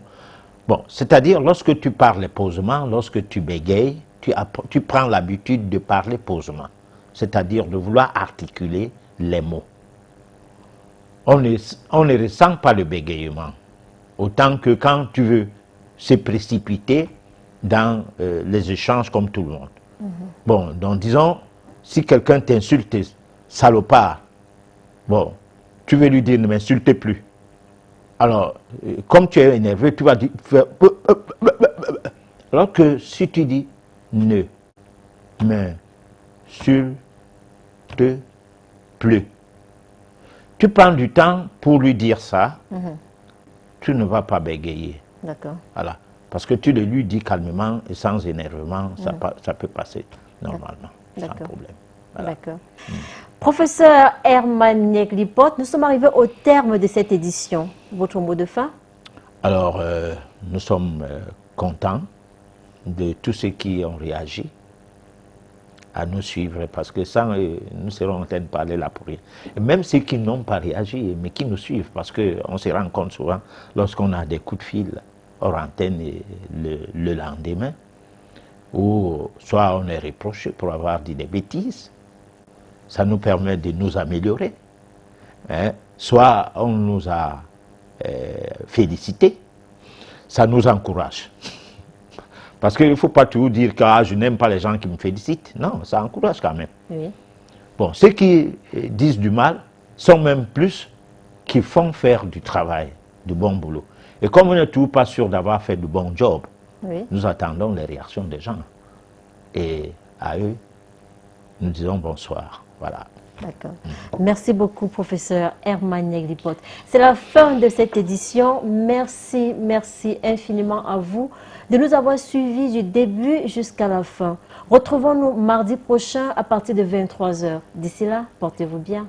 Bon, c'est-à-dire, lorsque tu parles posément, lorsque tu bégayes, tu prends l'habitude de parler posément. C'est-à-dire de vouloir articuler les mots. On ne ressent pas le bégayement. Autant que quand tu veux se précipiter dans les échanges comme tout le monde. Bon, donc disons, si quelqu'un t'insulte, salopard, bon, tu veux lui dire ne m'insulte plus. Alors, comme tu es énervé, tu vas dire... Alors que si tu dis ne m'insulte plus, tu prends du temps pour lui dire ça, tu ne vas pas bégayer. D'accord. Voilà. Parce que tu le lui dis calmement et sans énervement, ça peut passer normalement, sans problème. Voilà. D'accord. Professeur Herman Neglipot, nous sommes arrivés au terme de cette édition. Votre mot de fin? Alors, nous sommes contents de tous ceux qui ont réagi à nous suivre, parce que sans nous serons en train de parler là pour rien. Et même ceux qui n'ont pas réagi, mais qui nous suivent, parce qu'on se rend compte souvent, lorsqu'on a des coups de fil hors antenne le lendemain, où soit on est reproché pour avoir dit des bêtises, ça nous permet de nous améliorer, hein, soit on nous a félicité, ça nous encourage. Parce qu'il ne faut pas toujours dire que je n'aime pas les gens qui me félicitent. Non, ça encourage quand même. Oui. Bon, ceux qui disent du mal sont même plus qui font faire du travail, du bon boulot. Et comme on n'est toujours pas sûr d'avoir fait du bon job, nous attendons les réactions des gens. Et à eux, nous disons bonsoir. Voilà. D'accord. Merci beaucoup, professeur Herman Neglipot. C'est la fin de cette édition. Merci, merci infiniment à vous de nous avoir suivis du début jusqu'à la fin. Retrouvons-nous mardi prochain à partir de 23 h. D'ici là, portez-vous bien.